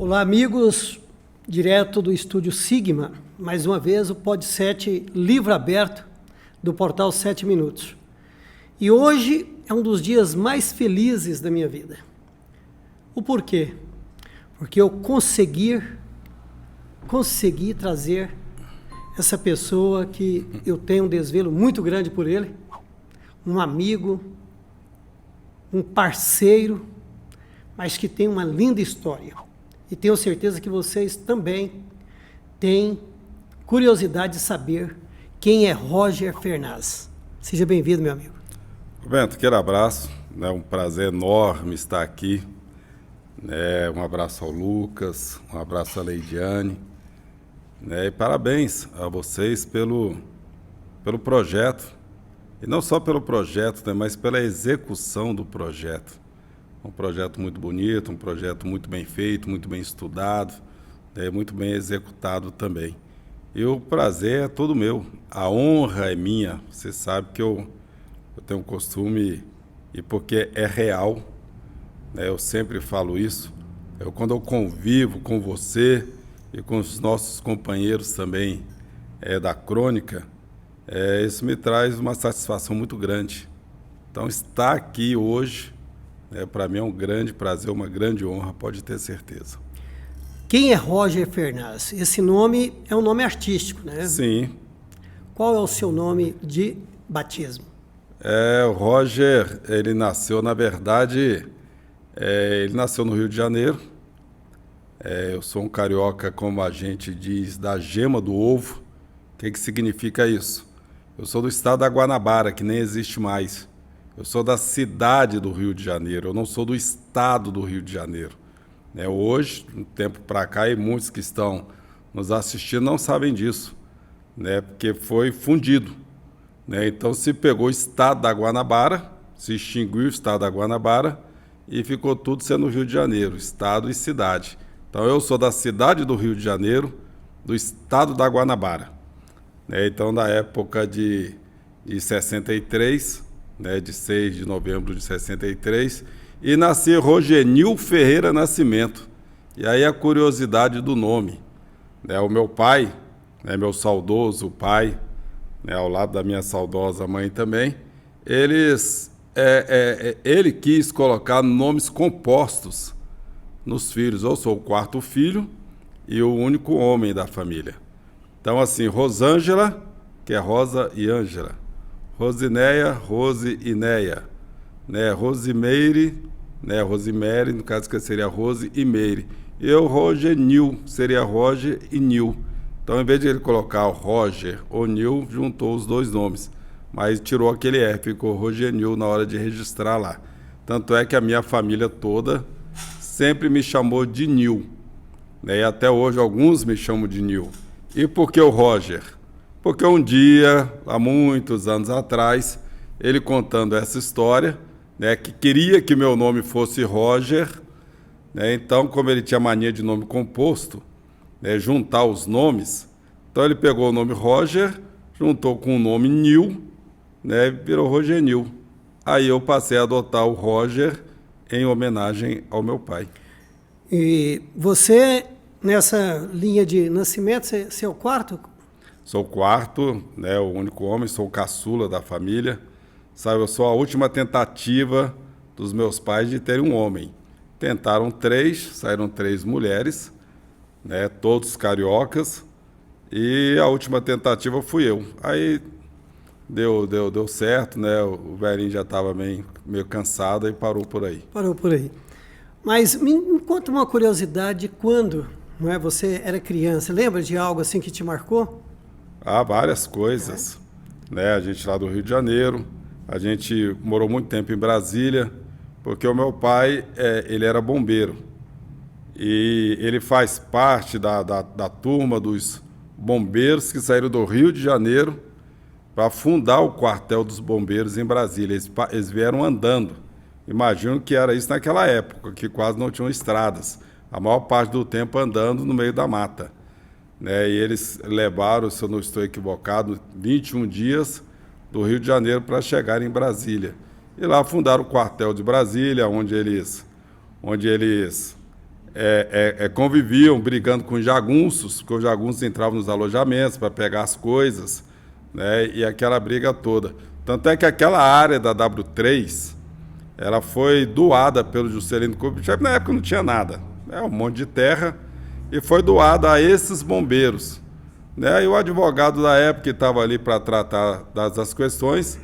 Olá, amigos, direto do estúdio Sigma, mais uma vez o Pod 7 livro aberto do portal 7 Minutos. E hoje é um dos dias mais felizes da minha vida. O porquê? Porque eu consegui trazer essa pessoa que eu tenho um desvelo muito grande por ele, um amigo, um parceiro, mas que tem uma linda história. E tenho certeza que vocês também têm curiosidade de saber quem é Roger Fernaz. Seja bem-vindo, meu amigo. Bento, aquele abraço, é um prazer enorme estar aqui. Um abraço ao Lucas, um abraço à Leidiane. E parabéns a vocês pelo projeto. E não só pelo projeto, mas pela execução do projeto. Um projeto muito bonito, um projeto muito bem feito, muito bem estudado, muito bem executado também. E o prazer é todo meu, a honra é minha. Você sabe que eu tenho um costume, e porque é real, eu sempre falo isso, quando eu convivo com você e com os nossos companheiros também da crônica, isso me traz uma satisfação muito grande. Então, estar aqui hoje, para mim é um grande prazer, uma grande honra, pode ter certeza. Quem é Roger Fernaz? Esse nome é um nome artístico, né? Sim. Qual é o seu nome de batismo? O Roger, ele nasceu, na verdade, ele nasceu no Rio de Janeiro. Eu sou um carioca, como a gente diz, da gema do ovo. O que significa isso? Eu sou do estado da Guanabara, que nem existe mais. Eu sou da cidade do Rio de Janeiro, eu não sou do estado do Rio de Janeiro. Hoje, um tempo para cá, e muitos que estão nos assistindo não sabem disso, porque foi fundido. Então, se pegou o estado da Guanabara, se extinguiu o estado da Guanabara e ficou tudo sendo Rio de Janeiro, estado e cidade. Então, eu sou da cidade do Rio de Janeiro, do estado da Guanabara. Então, na época de 63... de 6 de novembro de 63, e nasci Rogenil Ferreira Nascimento. E aí a curiosidade do nome. O meu pai, meu saudoso pai, ao lado da minha saudosa mãe também, ele quis colocar nomes compostos nos filhos. Eu sou o quarto filho e o único homem da família. Então, assim, Rosângela, que é Rosa e Ângela. Rosinéia, Rose e Neia, Rosimeire, Rosimere, no caso que seria Rose e Meire. Eu, Rogenil, seria Roger e Nil. Então, em vez de ele colocar o Roger ou Nil, juntou os dois nomes. Mas tirou aquele R, ficou Rogenil na hora de registrar lá. Tanto é que a minha família toda sempre me chamou de Nil. E até hoje alguns me chamam de Nil. E por que o Roger? Porque um dia, há muitos anos atrás, ele contando essa história, que queria que meu nome fosse Roger, então, como ele tinha mania de nome composto, juntar os nomes, então ele pegou o nome Roger, juntou com o nome Nil, virou Rogenil. Aí eu passei a adotar o Roger em homenagem ao meu pai. E você, nessa linha de nascimento, você é o quarto? Sou o quarto, o único homem, sou o caçula da família. Sabe, eu sou a última tentativa dos meus pais de terem um homem. Tentaram 3, saíram 3 mulheres, todos cariocas, e a última tentativa fui eu. Aí deu certo, o velhinho já estava meio cansado e parou por aí. Parou por aí. Mas me conta uma curiosidade, quando você era criança, lembra de algo assim que te marcou? Há várias coisas, A gente lá do Rio de Janeiro, a gente morou muito tempo em Brasília, porque o meu pai, ele era bombeiro. E ele faz parte da turma dos bombeiros que saíram do Rio de Janeiro para fundar o quartel dos bombeiros em Brasília. Eles vieram andando. Imagino que era isso naquela época, que quase não tinham estradas. A maior parte do tempo andando no meio da mata. E eles levaram, se eu não estou equivocado, 21 dias do Rio de Janeiro para chegar em Brasília. E lá fundaram o quartel de Brasília, onde eles conviviam brigando com jagunços, porque os jagunços entravam nos alojamentos para pegar as coisas, né? E aquela briga toda. Tanto é que aquela área da W3, ela foi doada pelo Juscelino Kubitschek, na época não tinha nada, né? Um monte de terra, e foi doada a esses bombeiros, né? E o advogado da época, que estava ali para tratar das questões,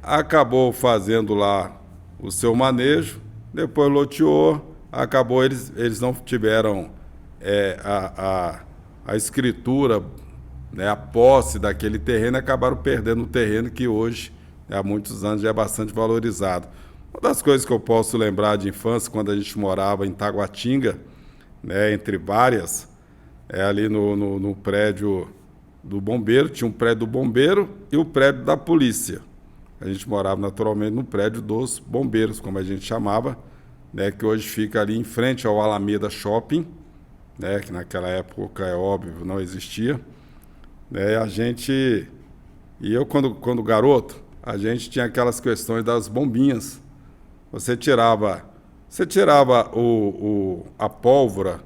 acabou fazendo lá o seu manejo, depois loteou, acabou, eles não tiveram a escritura, né, a posse daquele terreno, acabaram perdendo o terreno que hoje, há muitos anos, já é bastante valorizado. Uma das coisas que eu posso lembrar de infância, quando a gente morava em Taguatinga, né, entre várias, ali no prédio do bombeiro, tinha um prédio do bombeiro e o prédio da polícia. A gente morava naturalmente no prédio dos bombeiros, como a gente chamava, né, que hoje fica ali em frente ao Alameda Shopping, né, que naquela época, é óbvio, não existia. Né, eu, quando garoto, a gente tinha aquelas questões das bombinhas. Você tirava a pólvora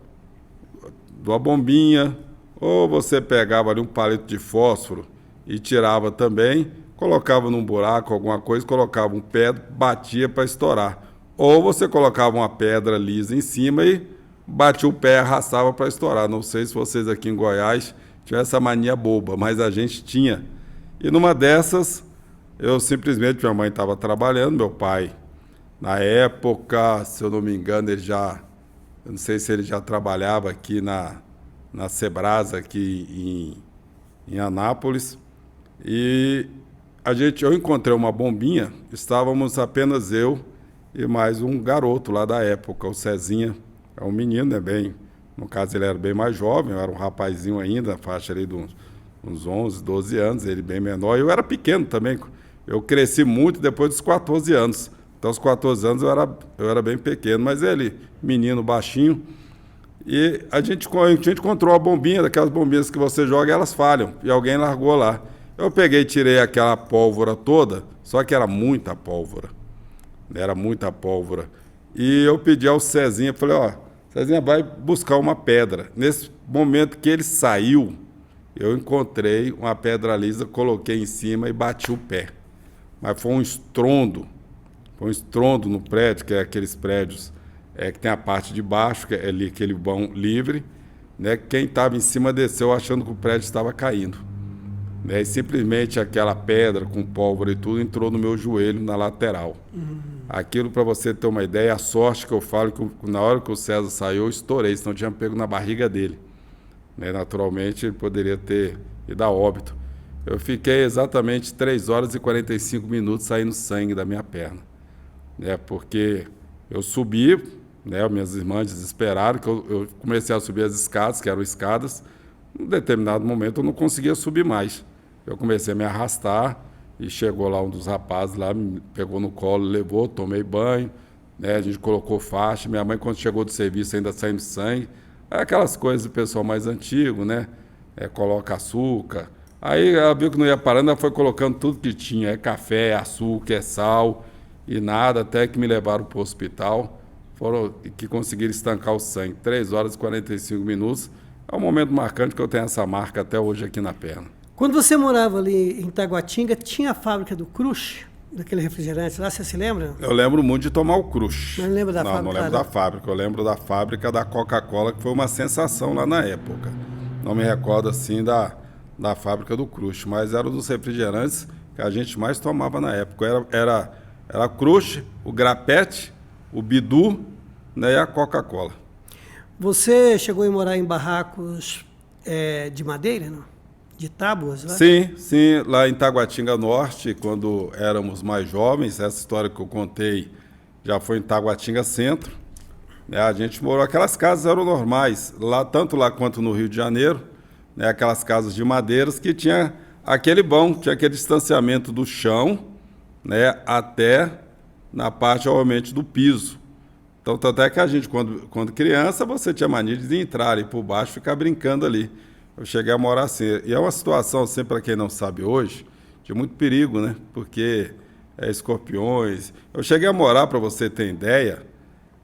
de uma bombinha, ou você pegava ali um palito de fósforo e tirava também, colocava num buraco, alguma coisa, colocava um pé, batia para estourar. Ou você colocava uma pedra lisa em cima e batia o pé, arrastava para estourar. Não sei se vocês aqui em Goiás tinham essa mania boba, mas a gente tinha. E numa dessas, eu simplesmente, minha mãe estava trabalhando, meu pai, na época, se eu não me engano, eu não sei se ele já trabalhava aqui na Sebrasa, aqui em Anápolis, e eu encontrei uma bombinha, estávamos apenas eu e mais um garoto lá da época, o Cezinha, é um menino, no caso ele era bem mais jovem, eu era um rapazinho ainda, faixa ali de uns 11, 12 anos, ele bem menor, eu era pequeno também, eu cresci muito depois dos 14 anos, então aos 14 anos eu era bem pequeno, mas ele, menino baixinho, e a gente encontrou uma bombinha, daquelas bombinhas que você joga e elas falham, e alguém largou lá. Eu peguei e tirei aquela pólvora toda, só que era muita pólvora. E eu pedi ao Cezinha, falei, Cezinha, vai buscar uma pedra. Nesse momento que ele saiu, eu encontrei uma pedra lisa, coloquei em cima e bati o pé. Mas foi um estrondo no prédio, que é aqueles prédios que tem a parte de baixo, que é ali aquele vão livre, né? Quem estava em cima desceu achando que o prédio estava caindo. Né? E simplesmente aquela pedra com pólvora e tudo entrou no meu joelho, na lateral. Aquilo, para você ter uma ideia, a sorte que eu falo, que na hora que o César saiu, eu estourei, senão tinha pego na barriga dele. Né? Naturalmente, ele poderia ter ido a óbito. Eu fiquei exatamente 3 horas e 45 minutos saindo sangue da minha perna. Né? Porque eu subi, né? Minhas irmãs desesperaram, que eu comecei a subir as escadas, que eram escadas. Em determinado momento, eu não conseguia subir mais. Eu comecei a me arrastar e chegou lá um dos rapazes, lá, me pegou no colo, levou, tomei banho, né? A gente colocou faixa. Minha mãe, quando chegou do serviço, ainda saindo sangue. Aquelas coisas do pessoal mais antigo, né? Coloca açúcar. Aí ela viu que não ia parando, ela foi colocando tudo que tinha. Café, açúcar, sal e nada, até que me levaram para o hospital. Foram que conseguiram estancar o sangue. 3 horas e 45 minutos. É um momento marcante que eu tenho essa marca até hoje aqui na perna. Quando você morava ali em Taguatinga, tinha a fábrica do Crush, daquele refrigerante lá, você se lembra? Eu lembro muito de tomar o Crush. Não lembro da fábrica? Não lembro da fábrica. Eu lembro da fábrica da Coca-Cola, que foi uma sensação lá na época. Não me recordo assim da fábrica do Crush, mas era um dos refrigerantes que a gente mais tomava na época. Era Crush, o Grapete, o Bidu, né, e a Coca-Cola. Você chegou a morar em barracos de madeira, não? De tábuas, né? Sim, lá em Taguatinga Norte, quando éramos mais jovens, essa história que eu contei já foi em Taguatinga Centro, né? A gente morou, aquelas casas eram normais, lá, tanto lá quanto no Rio de Janeiro, né? Aquelas casas de madeiras que tinha aquele vão, tinha aquele distanciamento do chão, né? Até na parte, obviamente, do piso. Então, tanto é que a gente, quando criança, você tinha mania de entrar ali por baixo e ficar brincando ali. Eu cheguei a morar assim. E é uma situação, assim, para quem não sabe hoje, de muito perigo, né? Porque escorpiões. Eu cheguei a morar, para você ter ideia,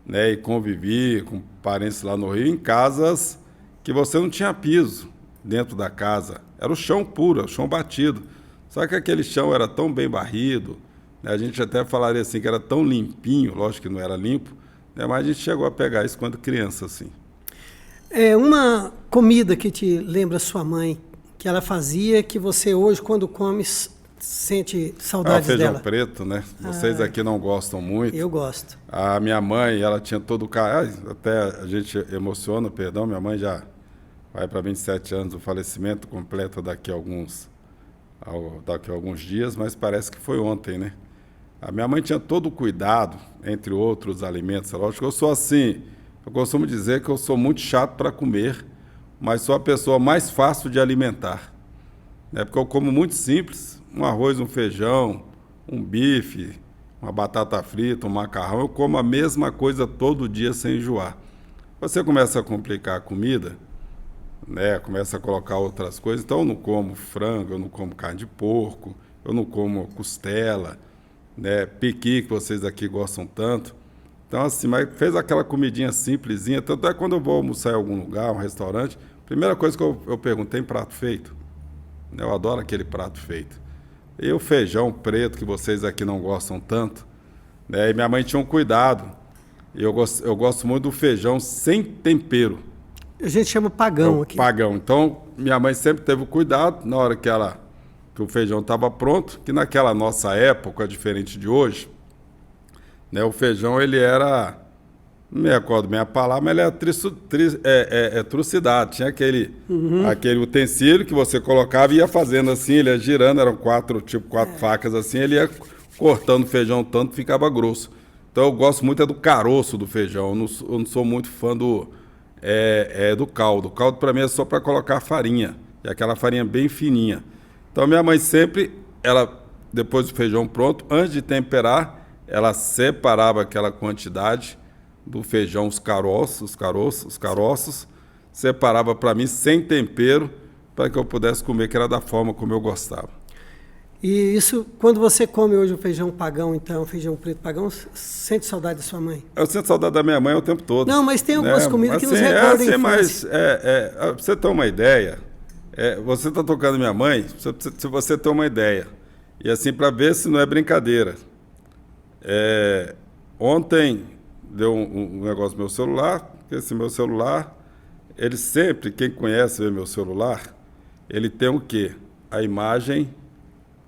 né, e convivi com parentes lá no Rio em casas que você não tinha piso dentro da casa. Era o chão puro, o chão batido. Só que aquele chão era tão bem varrido, né, a gente até falaria assim que era tão limpinho, lógico que não era limpo, né, mas a gente chegou a pegar isso quando criança, assim. É uma comida que te lembra sua mãe, que ela fazia, que você hoje, quando come, sente saudades feijão dela? preto, né? Vocês aqui não gostam muito. Eu gosto. A minha mãe, ela tinha todo o carinho, até a gente emociona, perdão, minha mãe já vai para 27 anos, o falecimento completo daqui a alguns dias, mas parece que foi ontem, né? A minha mãe tinha todo o cuidado, entre outros alimentos. Lógico que eu sou assim, eu costumo dizer que eu sou muito chato para comer, mas sou a pessoa mais fácil de alimentar. Né? Porque eu como muito simples, um arroz, um feijão, um bife, uma batata frita, um macarrão, eu como a mesma coisa todo dia sem enjoar. Você começa a complicar a comida, né? Começa a colocar outras coisas, então eu não como frango, eu não como carne de porco, eu não como costela, né? Piqui, que vocês aqui gostam tanto. Então, assim, mas fez aquela comidinha simplesinha, tanto é que quando eu vou almoçar em algum lugar, um restaurante, primeira coisa que eu pergunto, tem prato feito? Eu adoro aquele prato feito. E o feijão preto, que vocês aqui não gostam tanto, né? E minha mãe tinha um cuidado. E eu gosto muito do feijão sem tempero. A gente chama pagão aqui. Pagão. Então, minha mãe sempre teve o cuidado, na hora que o feijão estava pronto, que naquela nossa época, diferente de hoje, né, o feijão, ele era, não me recordo bem a palavra, mas ele era trucidado. Tinha aquele utensílio que você colocava e ia fazendo assim, ele ia girando, eram quatro facas assim, ele ia cortando o feijão tanto, ficava grosso. Então eu gosto muito do caroço do feijão, eu não sou muito fã do caldo. O caldo para mim é só para colocar farinha, e aquela farinha bem fininha. Então minha mãe sempre, depois do feijão pronto, antes de temperar, ela separava aquela quantidade do feijão, os caroços, separava para mim sem tempero, para que eu pudesse comer, que era da forma como eu gostava. E isso, quando você come hoje o feijão pagão, então, feijão preto pagão, sente saudade da sua mãe? Eu sinto saudade da minha mãe o tempo todo. Não, mas tem algumas comidas assim, que nos recordam a infância. Pra você ter uma ideia, você está tocando minha mãe, se você ter uma ideia, e assim, para ver se não é brincadeira. Ontem deu um negócio no meu celular, que esse meu celular, ele sempre, quem conhece meu celular, ele tem o quê? A imagem,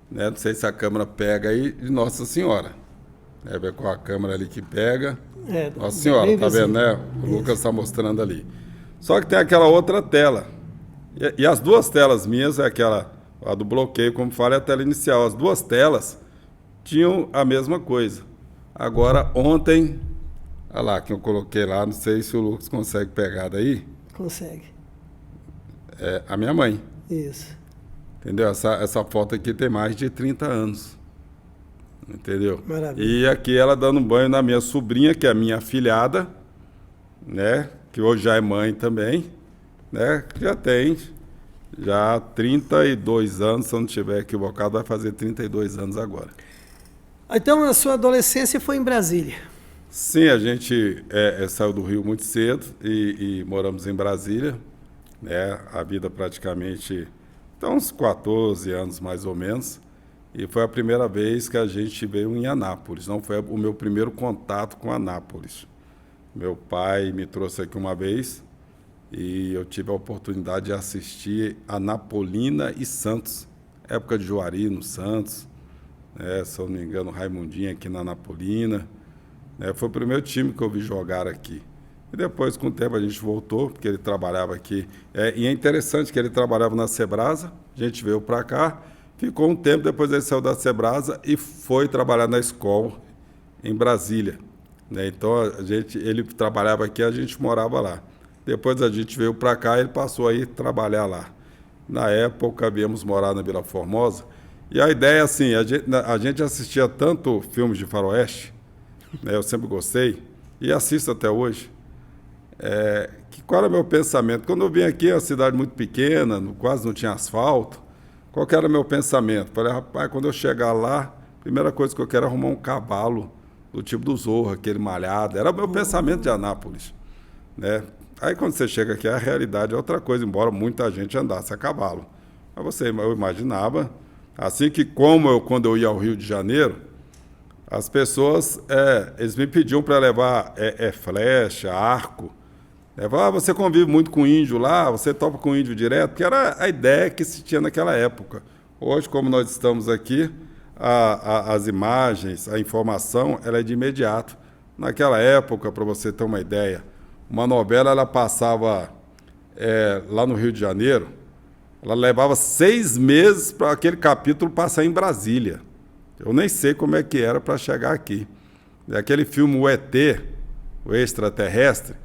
né? Não sei se a câmera pega aí, de Nossa Senhora. Ver com a câmera ali que pega. Nossa Senhora, tá vendo, né? O Lucas está mostrando ali. Só que tem aquela outra tela. E as duas telas minhas, a do bloqueio, como fala, é a tela inicial. As duas telas tinham a mesma coisa. Agora, ontem, olha lá, que eu coloquei lá, não sei se o Lucas consegue pegar daí. Consegue. É a minha mãe. Isso. Entendeu? Essa foto aqui tem mais de 30 anos. Entendeu? Maravilha. E aqui ela dando um banho na minha sobrinha, que é a minha afilhada, né? Que hoje já é mãe também, né? Que já tem 32 anos, se eu não estiver equivocado, vai fazer 32 anos agora. Então, a sua adolescência foi em Brasília? Sim, a gente saiu do Rio muito cedo e moramos em Brasília, né? A vida praticamente, então, uns 14 anos mais ou menos, e foi a primeira vez que a gente veio em Anápolis, não foi o meu primeiro contato com Anápolis. Meu pai me trouxe aqui uma vez e eu tive a oportunidade de assistir Anapolina e Santos, época de Juari no Santos, se eu não me engano, Raimundinho aqui na Anapolina. Foi o primeiro time que eu vi jogar aqui. E depois, com o tempo, a gente voltou, porque ele trabalhava aqui. E é interessante que ele trabalhava na Cebrasa, a gente veio para cá, ficou um tempo, depois ele saiu da Cebrasa e foi trabalhar na escola em Brasília. Então, ele trabalhava aqui, a gente morava lá. Depois a gente veio para cá e ele passou a ir trabalhar lá. Na época, viemos morar na Vila Formosa. E a ideia, assim, a gente assistia tanto filmes de faroeste, eu sempre gostei, e assisto até hoje. Qual era o meu pensamento? Quando eu vim aqui, é uma cidade muito pequena, quase não tinha asfalto. Qual que era o meu pensamento? Falei, rapaz, quando eu chegar lá, a primeira coisa que eu quero é arrumar um cavalo do tipo do Zorro, aquele malhado. Era o meu pensamento de Anápolis, né? Aí quando você chega aqui, a realidade é outra coisa, embora muita gente andasse a cavalo. Mas eu imaginava, assim que quando eu ia ao Rio de Janeiro, as pessoas, eles me pediam para levar flecha, arco. Você convive muito com índio lá, você topa com índio direto, que era a ideia que se tinha naquela época. Hoje, como nós estamos aqui, as imagens, a informação, ela é de imediato. Naquela época, para você ter uma ideia, uma novela ela passava lá no Rio de Janeiro, ela levava 6 meses para aquele capítulo passar em Brasília. Eu nem sei como é que era para chegar aqui. Aquele filme O ET, o Extraterrestre,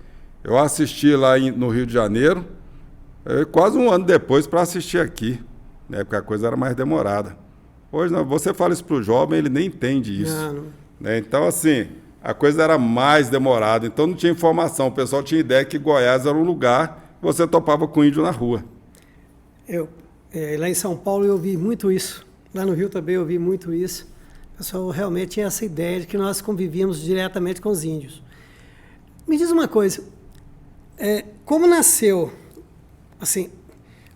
eu assisti lá no Rio de Janeiro, quase um ano depois para assistir aqui, né, porque a coisa era mais demorada. Hoje, não, você fala isso para o jovem, ele nem entende isso. Não. Né? Então, assim, a coisa era mais demorada, então não tinha informação. O pessoal tinha ideia que Goiás era um lugar que você topava com índio na rua. Lá em São Paulo eu vi muito isso. Lá no Rio também eu vi muito isso. O pessoal realmente tinha essa ideia de que nós convivíamos diretamente com os índios. Me diz uma coisa, como nasceu, assim,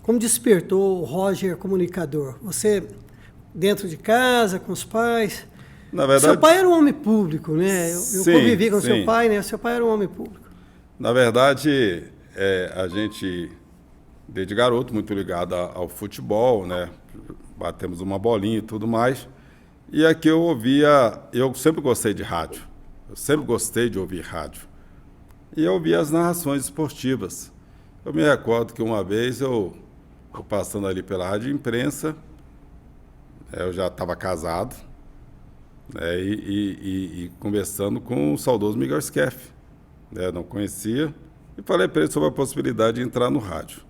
como despertou o Roger comunicador? Você, dentro de casa, com os pais? Na verdade, seu pai era um homem público, né? Eu convivi com seu pai, né? Seu pai era um homem público. Na verdade, a gente, desde garoto, muito ligado ao futebol, né? Batemos uma bolinha e tudo mais. E aqui eu sempre gostei de rádio. Eu sempre gostei de ouvir rádio. E eu ouvia as narrações esportivas. Eu me recordo que uma vez eu passando ali pela rádio imprensa, eu já estava casado, né, e conversando com o saudoso Miguel Skeff, né, não conhecia, e falei para ele sobre a possibilidade de entrar no rádio.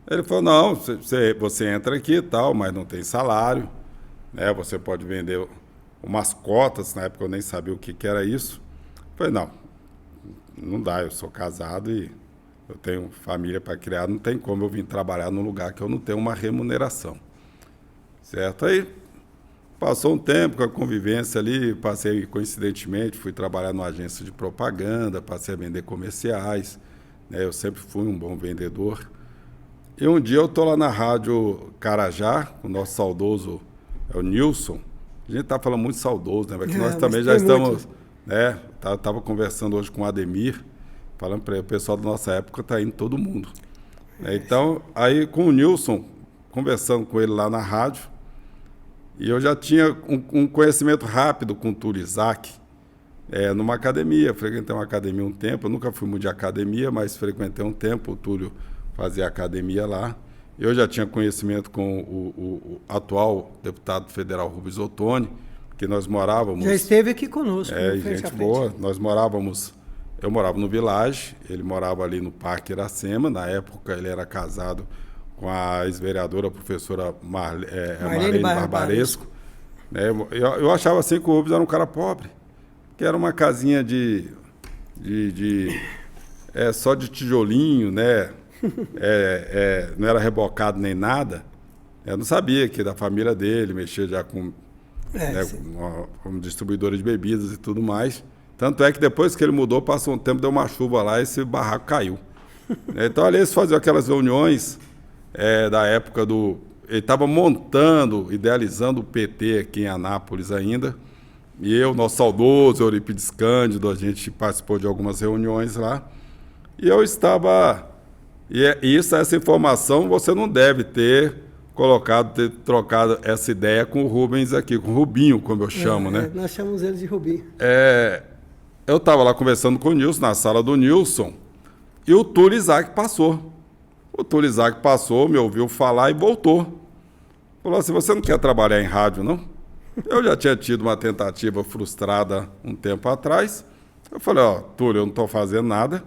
Ele falou, não, você entra aqui e tal, mas não tem salário, né, você pode vender umas cotas, na época eu nem sabia o que era isso. Eu falei, não dá, eu sou casado e eu tenho família para criar, não tem como eu vir trabalhar num lugar que eu não tenho uma remuneração. Certo? Aí passou um tempo com a convivência ali, passei, coincidentemente, fui trabalhar numa agência de propaganda, passei a vender comerciais, né? Eu sempre fui um bom vendedor. E um dia eu estou lá na rádio Carajá, o nosso saudoso, o Nilson. A gente está falando muito saudoso, né? Porque nós também já estamos... né? Estava conversando hoje com o Ademir, falando para ele, o pessoal da nossa época está indo todo mundo. Então, aí com o Nilson, conversando com ele lá na rádio, e eu já tinha um conhecimento rápido com o Túlio Isaac, numa academia. Frequentei uma academia um tempo, eu nunca fui muito de academia, mas frequentei um tempo, o Túlio fazia academia lá. Eu já tinha conhecimento com o atual deputado federal Rubens Ottoni, que nós morávamos... Já esteve aqui conosco. Gente boa. Eu morava no Village, ele morava ali no Parque Iracema. Na época, ele era casado com a ex-vereadora, a professora Marlene Barbaresco. Eu achava assim que o Rubens era um cara pobre, que era uma casinha só de tijolinho, né? Não era rebocado nem nada. Eu não sabia que da família dele, mexia já com... como distribuidora de bebidas e tudo mais. Tanto é que depois que ele mudou, passou um tempo, deu uma chuva lá e esse barraco caiu. Então, ali eles faziam aquelas reuniões da época do... Ele estava montando, idealizando o PT aqui em Anápolis ainda. E eu, nosso saudoso Eurípides Cândido, a gente participou de algumas reuniões lá. E eu estava... essa informação você não deve ter trocado essa ideia com o Rubens aqui, com o Rubinho, como eu chamo, né? Nós chamamos ele de Rubinho. Eu estava lá conversando com o Nilson, na sala do Nilson, e o Túlio Isaac passou. O Túlio Isaac passou, me ouviu falar e voltou. Falou assim, você não quer trabalhar em rádio, não? Eu já tinha tido uma tentativa frustrada um tempo atrás. Eu falei, Túlio, eu não estou fazendo nada.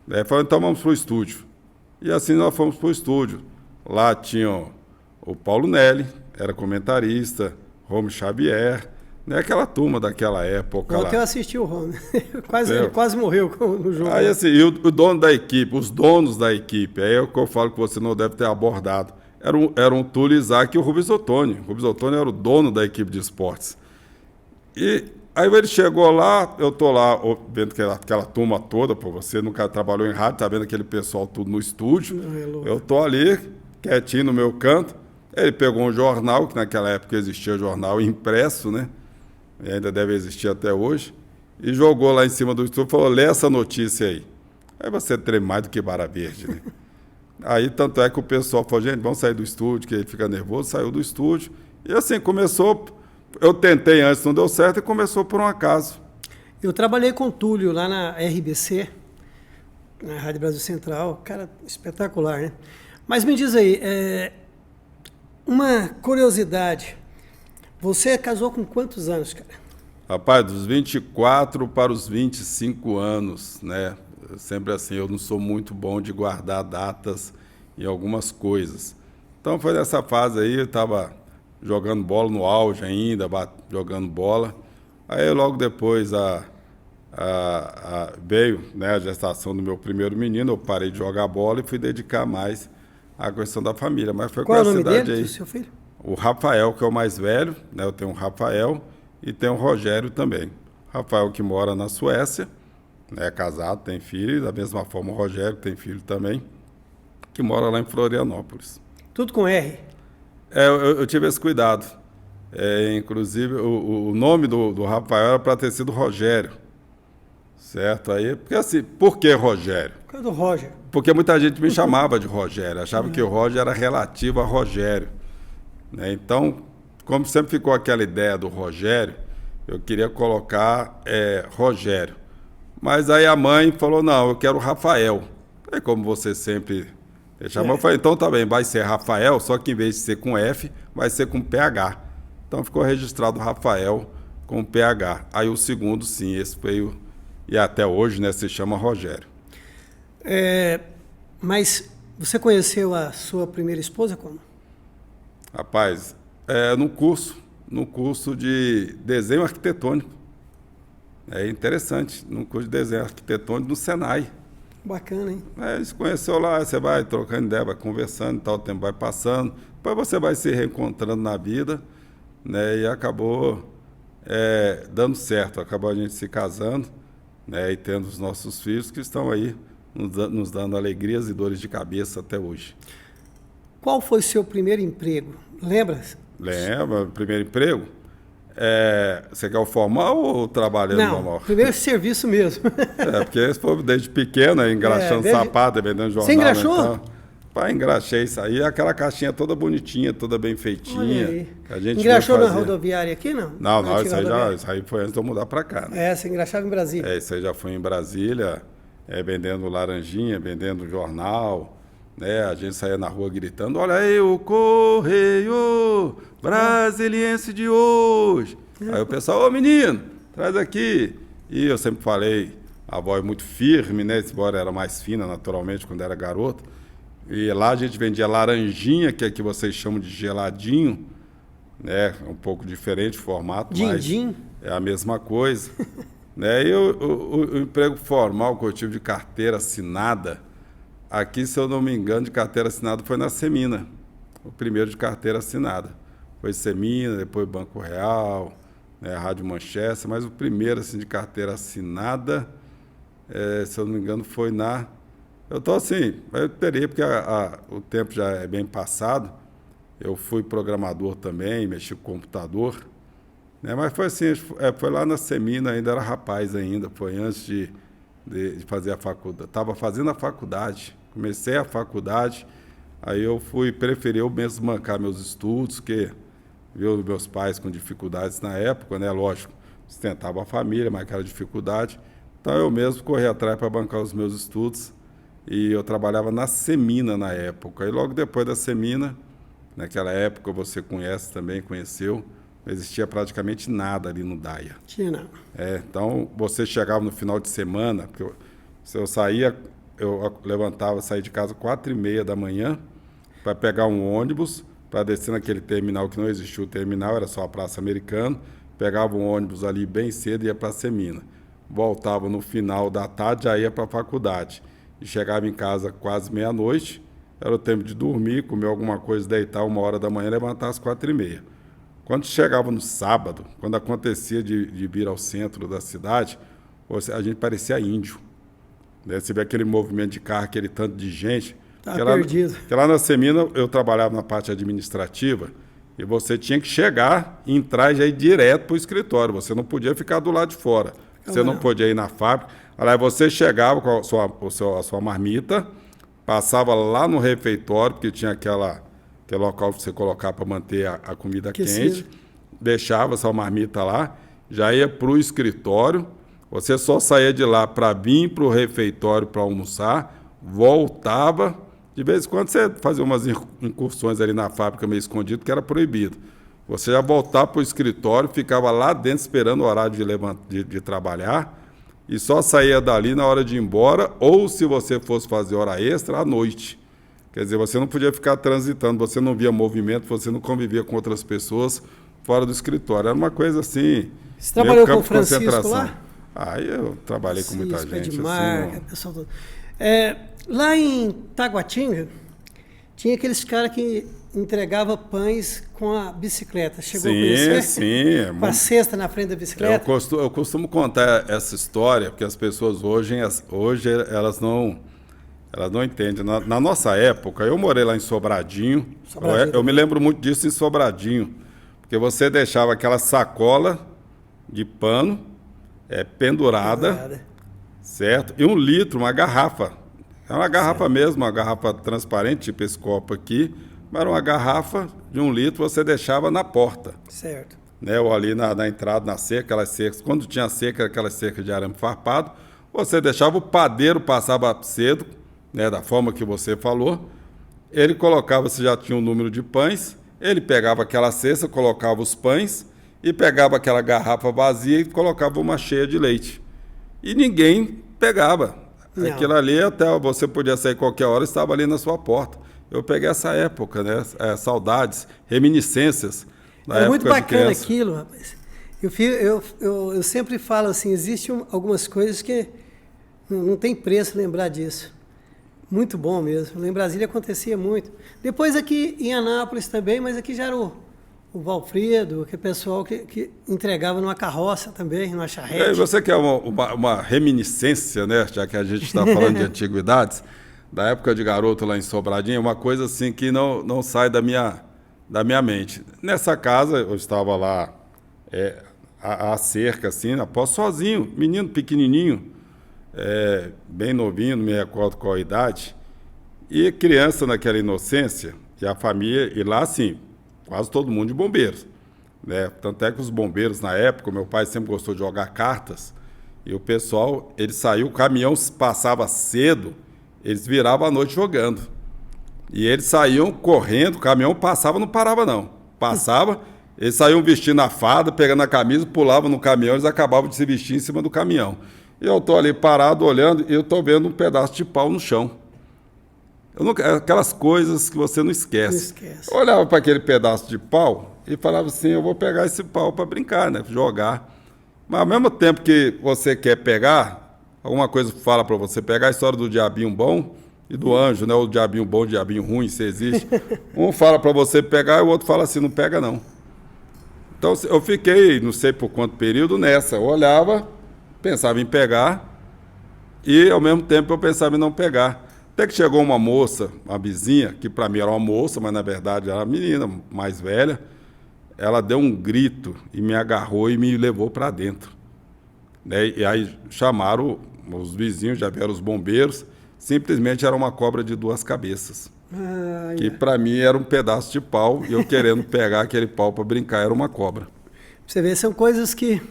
Ele falou, então vamos para o estúdio. E assim nós fomos para o estúdio. Lá tinha o Paulo Nelly, era comentarista, Romo Xavier, né? Aquela turma daquela época. Ontem eu assisti o Romo, ele quase morreu no jogo. Aí assim, e o dono da equipe, os donos da equipe, aí é o que eu falo que você não deve ter abordado, eram o Túlio Isaac e o Rubens Ottoni. O Rubens Ottoni era o dono da equipe de esportes. E Aí ele chegou lá, eu tô lá vendo aquela turma toda, pô, você nunca trabalhou em rádio, tá vendo aquele pessoal tudo no estúdio. Eu tô ali, quietinho no meu canto. Ele pegou um jornal, que naquela época existia jornal impresso, né? E ainda deve existir até hoje, e jogou lá em cima do estúdio e falou, lê essa notícia aí. Aí você treme mais do que vara verde, né? Aí tanto é que o pessoal falou, gente, vamos sair do estúdio, que ele fica nervoso, saiu do estúdio. E assim, começou, eu tentei antes, não deu certo, e começou por um acaso. Eu trabalhei com o Túlio lá na RBC, na Rádio Brasil Central, cara, espetacular, né? Mas me diz aí, uma curiosidade, você casou com quantos anos, cara? Rapaz, dos 24 para os 25 anos, né? Sempre assim, eu não sou muito bom de guardar datas em algumas coisas. Então foi nessa fase aí, eu estava jogando bola no auge ainda, jogando bola. Aí logo depois veio, né, a gestação do meu primeiro menino, eu parei de jogar bola e fui dedicar mais à questão da família. Mas foi Qual é o com essa nome idade dele, aí. do seu filho? O Rafael, que é o mais velho, né? Eu tenho o Rafael e tenho o Rogério também. Rafael que mora na Suécia, né? É casado, tem filho, da mesma forma o Rogério que tem filho também, que mora lá em Florianópolis. Tudo com R? Eu tive esse cuidado. Inclusive, o nome do Rafael era para ter sido Rogério, certo? Aí, porque assim, por que Rogério? Por causa do Roger. Porque muita gente me chamava de Rogério, achava que o Roger era relativo a Rogério, né? Então, como sempre ficou aquela ideia do Rogério, eu queria colocar Rogério. Mas aí a mãe falou, não, eu quero Rafael. Aí como você sempre chamou, eu falei, então tá bem, vai ser Rafael, só que em vez de ser com F, vai ser com PH. Então ficou registrado Rafael com PH. Aí o segundo, sim, esse foi e até hoje, né, se chama Rogério. Mas você conheceu a sua primeira esposa como? Rapaz, no curso de desenho arquitetônico. É interessante, no curso de desenho arquitetônico no Senai. Bacana, hein? A gente se conheceu lá, você vai trocando ideia, vai conversando e tal, o tempo vai passando. Depois você vai se reencontrando na vida, né? E acabou dando certo, acabou a gente se casando, né? E tendo os nossos filhos que estão aí nos dando alegrias e dores de cabeça até hoje. Qual foi seu primeiro emprego? Lembra? Lembra? Primeiro emprego? Você quer o formal ou trabalhando normal? Não, primeiro serviço mesmo. Porque esse foi desde pequeno, engraxando sapato, vendendo jornal. Você engraxou? Então, engraxei isso aí, aquela caixinha toda bonitinha, toda bem feitinha. Que a gente engraxou na rodoviária aqui, não? Não, isso aí foi antes de eu mudar para cá. Né? Você engraxava em Brasília. Isso aí já foi em Brasília, vendendo laranjinha, vendendo jornal. Né? A gente saía na rua gritando, olha aí o Correio Brasiliense de hoje. Aí o pessoal, ô menino, traz aqui. E eu sempre falei, a voz muito firme, né? Embora era mais fina, naturalmente, quando era garoto. E lá a gente vendia laranjinha, que aqui vocês chamam de geladinho, né? Um pouco diferente o formato, Din-din. mas é a mesma coisa. Né? E o emprego formal que eu tive de carteira assinada, aqui, se eu não me engano, de carteira assinada foi na Semina. O primeiro de carteira assinada. Foi Semina, depois Banco Real, né, Rádio Manchester, mas o primeiro assim, de carteira assinada, se eu não me engano, foi na... Eu estou assim, eu teria, porque o tempo já é bem passado. Eu fui programador também, mexi com computador. Né, mas foi assim, foi lá na Semina, ainda era rapaz ainda, foi antes de fazer a faculdade. Estava fazendo a faculdade. Comecei a faculdade, aí eu preferi eu mesmo bancar meus estudos, que viu meus pais com dificuldades na época, né? Lógico, sustentava a família, mas aquela dificuldade. Então eu mesmo corri atrás para bancar os meus estudos e eu trabalhava na Semina na época. E logo depois da Semina, naquela época você conheceu, não existia praticamente nada ali no DAIA. Tinha não. Então você chegava no final de semana, porque se eu saía... Eu saía de casa 4h30 da manhã para pegar um ônibus, para descer naquele terminal que não existia o terminal, era só a Praça Americana. Pegava um ônibus ali bem cedo e ia para a Semina. Voltava no final da tarde, já ia para a faculdade. E chegava em casa quase meia-noite, era o tempo de dormir, comer alguma coisa, deitar 1h da manhã, levantar às 4h30. Quando chegava no sábado, quando acontecia de vir ao centro da cidade, a gente parecia índio. Né? Você vê aquele movimento de carro, aquele tanto de gente. Estava perdido. Porque lá na Semina eu trabalhava na parte administrativa e você tinha que chegar, entrar e já ir direto para o escritório. Você não podia ficar do lado de fora. Você não podia ir na fábrica. Aí você chegava com a sua marmita, passava lá no refeitório, porque tinha aquele local que você colocava para manter a comida quente, deixava sua marmita lá, já ia para o escritório, você só saía de lá para vir para o refeitório para almoçar, voltava, de vez em quando você fazia umas incursões ali na fábrica meio escondido, que era proibido. Você já voltava para o escritório, ficava lá dentro esperando o horário de trabalhar, e só saía dali na hora de ir embora, ou se você fosse fazer hora extra, à noite. Quer dizer, você não podia ficar transitando, você não via movimento, você não convivia com outras pessoas fora do escritório. Era uma coisa assim... Você trabalhou com o Francisco lá? Aí eu trabalhei com muita gente. Edmar, assim, pessoal todo. Lá em Taguatinga, tinha aqueles caras que entregavam pães com a bicicleta. Chegou a conhecer? Sim. Com a cesta na frente da bicicleta? Eu costumo contar essa história, porque as pessoas hoje elas não entendem. Na nossa época, eu morei lá em Sobradinho. Eu me lembro muito disso em Sobradinho. Porque você deixava aquela sacola de pano pendurada, certo? E 1 litro, uma garrafa. É uma garrafa mesmo, uma garrafa transparente, tipo esse copo aqui. Mas era uma garrafa de 1 litro, você deixava na porta. Certo. Né? Ou ali na entrada, na cerca, aquelas cercas. Quando tinha cerca, aquelas cercas de arame farpado, você deixava, o padeiro passava cedo, né, da forma que você falou. Ele colocava, se já tinha um número de pães, ele pegava aquela cesta, colocava os pães e pegava aquela garrafa vazia e colocava uma cheia de leite. E ninguém pegava. Não. Aquilo ali, até você podia sair qualquer hora, estava ali na sua porta. Eu peguei essa época, né? Saudades, reminiscências da época muito bacana de criança. Aquilo, rapaz. Eu sempre falo assim, existem algumas coisas que não tem preço lembrar disso. Muito bom mesmo. Lá em Brasília acontecia muito. Depois aqui em Anápolis também, mas aqui já era o Valfredo, que pessoal que entregava numa carroça também, numa charrete. Você quer uma reminiscência, né? Já que a gente está falando de antiguidades, da época de garoto lá em Sobradinho, uma coisa assim que não sai da minha mente. Nessa casa, eu estava lá a cerca, assim, após sozinho, menino pequenininho, bem novinho, não me recordo qual a idade, e criança naquela inocência, e a família, e lá assim, quase todo mundo de bombeiros, né? Tanto é que os bombeiros na época, meu pai sempre gostou de jogar cartas, e o pessoal, ele saiu, o caminhão passava cedo, eles viravam à noite jogando, e eles saíam correndo, o caminhão passava, não parava não, passava, eles saíam vestindo a farda, pegando a camisa, pulavam no caminhão, eles acabavam de se vestir em cima do caminhão. E eu estou ali parado, olhando, e eu estou vendo um pedaço de pau no chão. Aquelas coisas que você não esquece. Eu olhava para aquele pedaço de pau e falava assim, eu vou pegar esse pau para brincar, né? Jogar. Mas ao mesmo tempo que você quer pegar, alguma coisa fala para você pegar, a história do diabinho bom e do anjo, né? O diabinho bom, o diabinho ruim, se existe. Um fala para você pegar e o outro fala assim, não pega não. Então eu fiquei, não sei por quanto período, nessa. Eu olhava, pensava em pegar e ao mesmo tempo eu pensava em não pegar. Até que chegou uma moça, uma vizinha, que para mim era uma moça, mas na verdade era uma menina mais velha. Ela deu um grito e me agarrou e me levou para dentro. Né? E aí chamaram os vizinhos, já vieram os bombeiros. Simplesmente era uma cobra de 2 cabeças. Que para mim era um pedaço de pau e eu querendo pegar aquele pau para brincar, era uma cobra. Você vê, são coisas que...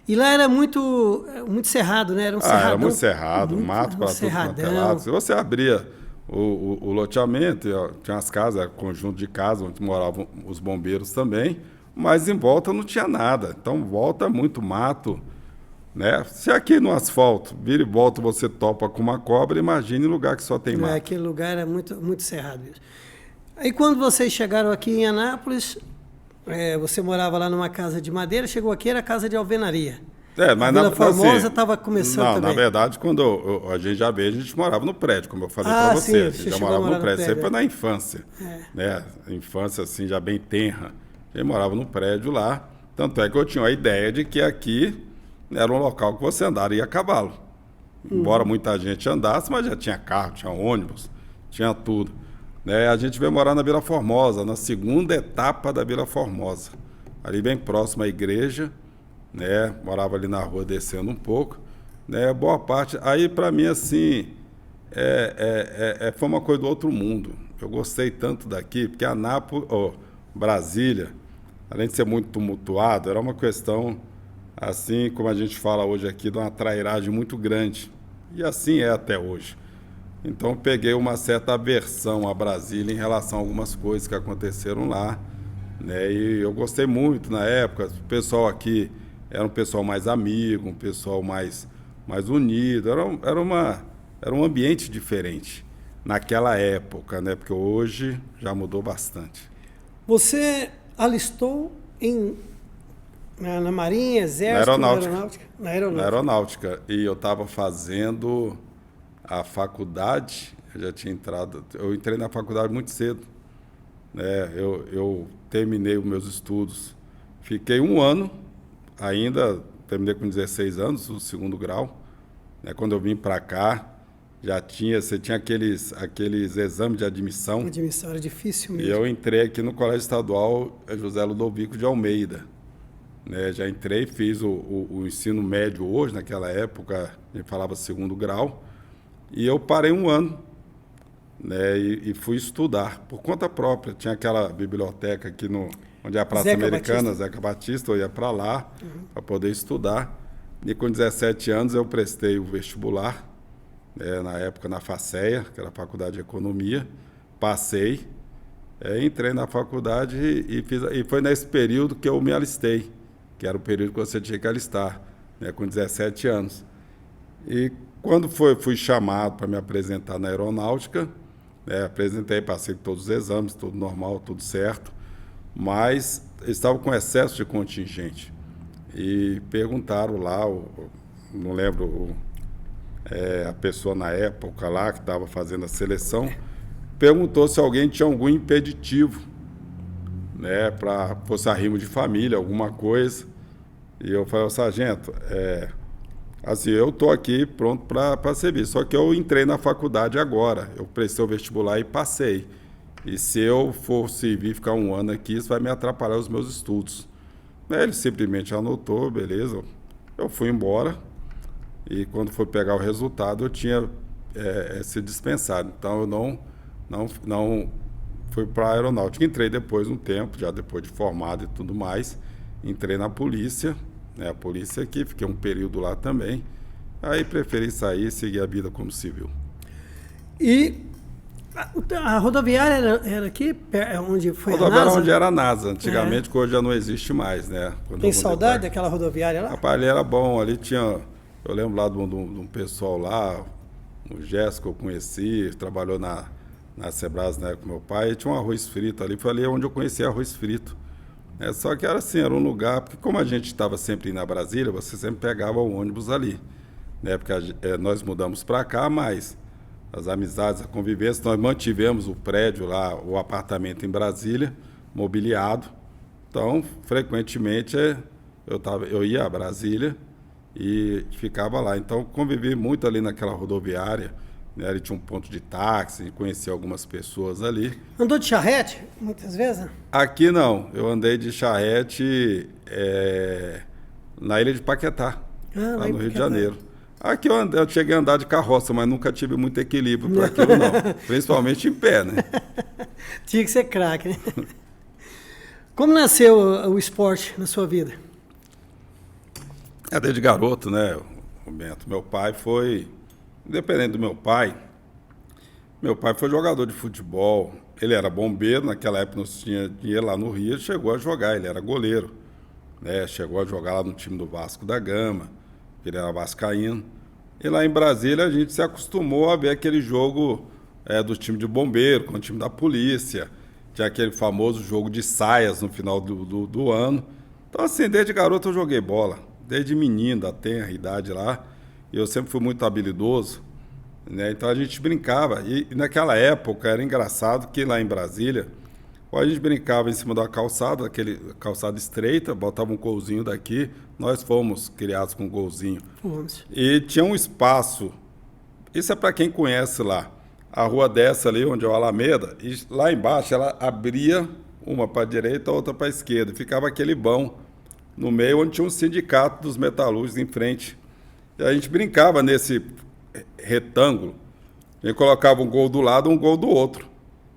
E lá era muito cerrado, né? Era um cerradão. Era muito cerrado, mato para tudo quanto é lado. Se você abria o loteamento, tinha as casas, conjunto de casas, onde moravam os bombeiros também, mas em volta não tinha nada. Então, volta muito mato, né? Se aqui no asfalto, vira e volta, você topa com uma cobra, imagine lugar que só tem mato. Aquele lugar era muito cerrado mesmo. Aí, quando vocês chegaram aqui em Anápolis... você morava lá numa casa de madeira, chegou aqui, era casa de alvenaria. Mas a Vila Formosa estava começando também. Na verdade, quando a gente já veio, a gente morava no prédio, como eu falei para você. Sim, a gente já morava no prédio. Isso aí foi na infância. Né? Infância, assim, já bem tenra. gente morava num prédio lá. Tanto é que eu tinha a ideia de que aqui era um local que você andaria a cavalo. Embora muita gente andasse, mas já tinha carro, tinha ônibus, tinha tudo. Né? A gente veio morar na Vila Formosa, na segunda etapa da Vila Formosa. Ali bem próximo à igreja, né? Morava ali na rua descendo um pouco. Né? Boa parte. Aí, para mim, assim, foi uma coisa do outro mundo. Eu gostei tanto daqui, porque Anápolis, Brasília, além de ser muito tumultuado, era uma questão, assim como a gente fala hoje aqui, de uma trairagem muito grande. E assim é até hoje. Então, peguei uma certa aversão a Brasília em relação a algumas coisas que aconteceram lá. Né? E eu gostei muito na época. O pessoal aqui era um pessoal mais amigo, um pessoal mais unido. Era um ambiente diferente naquela época, né? Porque hoje já mudou bastante. Você alistou na Marinha, Exército, na Aeronáutica. Na Aeronáutica. Na Aeronáutica. E eu estava fazendo a faculdade, eu já tinha entrado. Eu entrei na faculdade muito cedo. Né? Eu terminei os meus estudos. Fiquei um ano, ainda terminei com 16 anos, o segundo grau. Né? Quando eu vim para cá, você tinha aqueles exames de admissão. A admissão era difícil mesmo. E eu entrei aqui no Colégio Estadual José Ludovico de Almeida. Né? Já entrei, fiz o ensino médio hoje, naquela época, a gente falava segundo grau. E eu parei um ano, né? E fui estudar, por conta própria. Tinha aquela biblioteca aqui onde é a Praça Americana, Zeca Batista, eu ia para lá para poder estudar. E com 17 anos eu prestei o vestibular, né? Na época na FACEA, que era a Faculdade de Economia. Passei, entrei na faculdade e foi nesse período que eu me alistei, que era o período que você tinha que alistar, né? Com 17 anos. E quando fui chamado para me apresentar na Aeronáutica, apresentei, passei todos os exames, tudo normal, tudo certo, mas estava com excesso de contingente. E perguntaram lá, não lembro a pessoa na época lá que estava fazendo a seleção, perguntou se alguém tinha algum impeditivo, né, para fosse arrimo de família, alguma coisa. E eu falei, sargento, assim, eu estou aqui pronto para servir, só que eu entrei na faculdade agora, eu prestei o vestibular e passei. E se eu for servir e ficar um ano aqui, isso vai me atrapalhar os meus estudos. Ele simplesmente anotou, beleza, eu fui embora e quando foi pegar o resultado eu tinha sido dispensado. Então eu não fui para a Aeronáutica. Entrei depois um tempo, já depois de formado e tudo mais, entrei na polícia. A polícia aqui, fiquei um período lá também. Aí preferi sair e seguir a vida como civil. E a rodoviária era aqui, onde foi a NASA? A rodoviária onde era a NASA, antigamente, que hoje já não existe mais, né? Tem saudade daquela rodoviária lá? Rapaz, ali era bom, ali tinha... Eu lembro lá de um pessoal lá, o Jéssica, eu conheci, trabalhou na Sebras, né, com meu pai, e tinha um arroz frito ali, foi ali onde eu conheci arroz frito. Só que era assim, era um lugar, porque como a gente estava sempre indo na Brasília, você sempre pegava o ônibus ali, né? Porque nós mudamos para cá, mas as amizades, a convivência, nós mantivemos o prédio lá, o apartamento em Brasília, mobiliado. Então, frequentemente, eu ia a Brasília e ficava lá. Então, convivi muito ali naquela rodoviária, né? Ele tinha um ponto de táxi, conheci algumas pessoas ali. Andou de charrete, muitas vezes? Aqui não, eu andei de charrete na ilha de Paquetá, lá no Rio de Janeiro. Aqui eu cheguei a andar de carroça, mas nunca tive muito equilíbrio para aquilo não, principalmente em pé, né? Tinha que ser craque, né? Como nasceu o esporte na sua vida? Desde garoto, né, Bento? Meu pai foi... Independente do meu pai foi jogador de futebol, ele era bombeiro, naquela época não tinha dinheiro lá no Rio, ele chegou a jogar, ele era goleiro, né? Chegou a jogar lá no time do Vasco da Gama, ele era vascaíno, e lá em Brasília a gente se acostumou a ver aquele jogo do time de bombeiro com o time da polícia, tinha aquele famoso jogo de saias no final do ano. Então assim, desde garoto eu joguei bola, desde menino, da tenra idade lá. Eu sempre fui muito habilidoso, né? Então a gente brincava. E naquela época era engraçado que lá em Brasília A gente brincava em cima da calçada, aquele calçada estreita, botava um golzinho daqui. Nós fomos criados com um golzinho. Fomos. E tinha um espaço, isso é para quem conhece lá, a rua dessa ali, onde é o Alameda, e lá embaixo ela abria uma para a direita, outra para a esquerda. Ficava aquele vão no meio, onde tinha um sindicato dos metalúrgicos em frente. E a gente brincava nesse retângulo. A gente colocava um gol do lado, um gol do outro.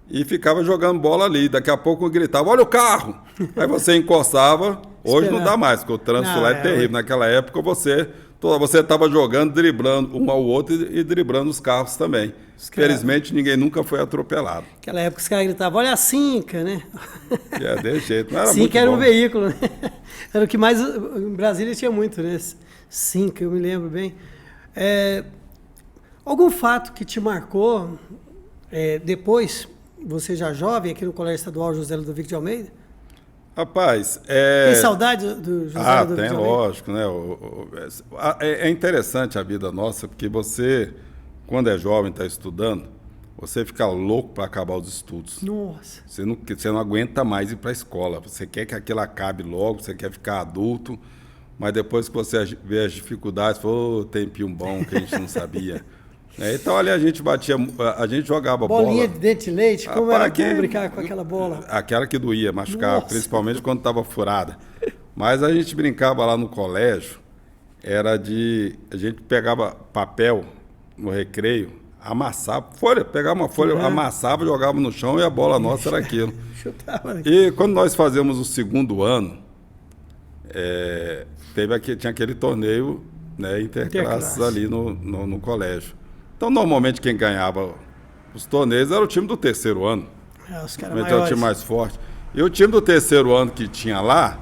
E ficava jogando bola ali. Daqui a pouco eu gritava, olha o carro! Aí você encostava. Hoje não dá mais, porque o trânsito lá é terrível. Naquela época você estava jogando, driblando um ao outro e driblando os carros também. Felizmente ninguém nunca foi atropelado. Naquela época os caras gritavam, olha a Cinca, né? É, desse jeito. Não era Cinca muito era bom. Um veículo, né? Era o que mais... Em Brasília tinha muito, né? Cinca, eu me lembro bem. Algum fato que te marcou depois, você já jovem, aqui no Colégio Estadual José Ludovico de Almeida? Rapaz, tem saudade do José Ludovico tem, de Almeida? lógico, né? É interessante a vida nossa, porque você, quando é jovem, está estudando, você fica louco para acabar os estudos. Nossa. Você não aguenta mais ir para a escola. Você quer que aquilo acabe logo, você quer ficar adulto, mas depois que você vê as dificuldades, fala, tempinho bom que a gente não sabia. Então ali a gente jogava Bolinha bola. de dente de leite, como era bom brincar com aquela bola? Aquela que doía, machucava, Nossa. principalmente quando estava furada. Mas a gente brincava lá no colégio, a gente pegava papel no recreio, amassava, pegava uma folha, amassava, jogava no chão e a bola nossa era aquilo. Chutava. E quando nós fazíamos o segundo ano, tinha aquele torneio, né, interclasses ali no colégio. Então, normalmente, quem ganhava os torneios era o time do terceiro ano. Os caras Era o time mais forte. E o time do terceiro ano que tinha lá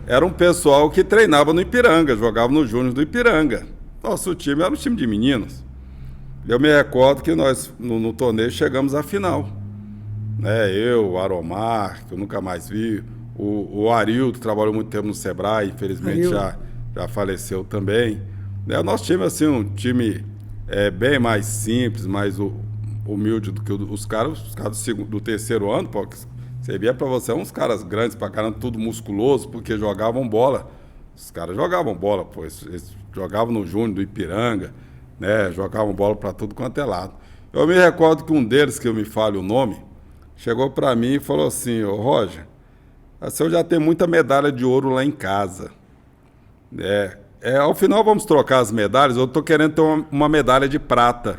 era um pessoal que treinava no Ipiranga, jogava no Júnior do Ipiranga. Nosso time era um time de meninos. Eu me recordo que nós, no torneio, chegamos à final. Eu, o Aromar, que eu nunca mais vi, o Arildo, que trabalhou muito tempo no Sebrae, infelizmente já faleceu também. O nosso time, assim, um time bem mais simples, mais humilde do que os caras do terceiro ano, pô, que servia para você uns caras grandes pra caramba, tudo musculoso, porque jogavam bola. Os caras jogavam bola, pô, eles jogavam no Júnior do Ipiranga, né? Jogavam bola para tudo quanto é lado. Eu me recordo que um deles, que eu me fale o nome, chegou para mim e falou assim, ô Roger, assim, eu já tenho muita medalha de ouro lá em casa. Ao final vamos trocar as medalhas, eu estou querendo ter uma medalha de prata.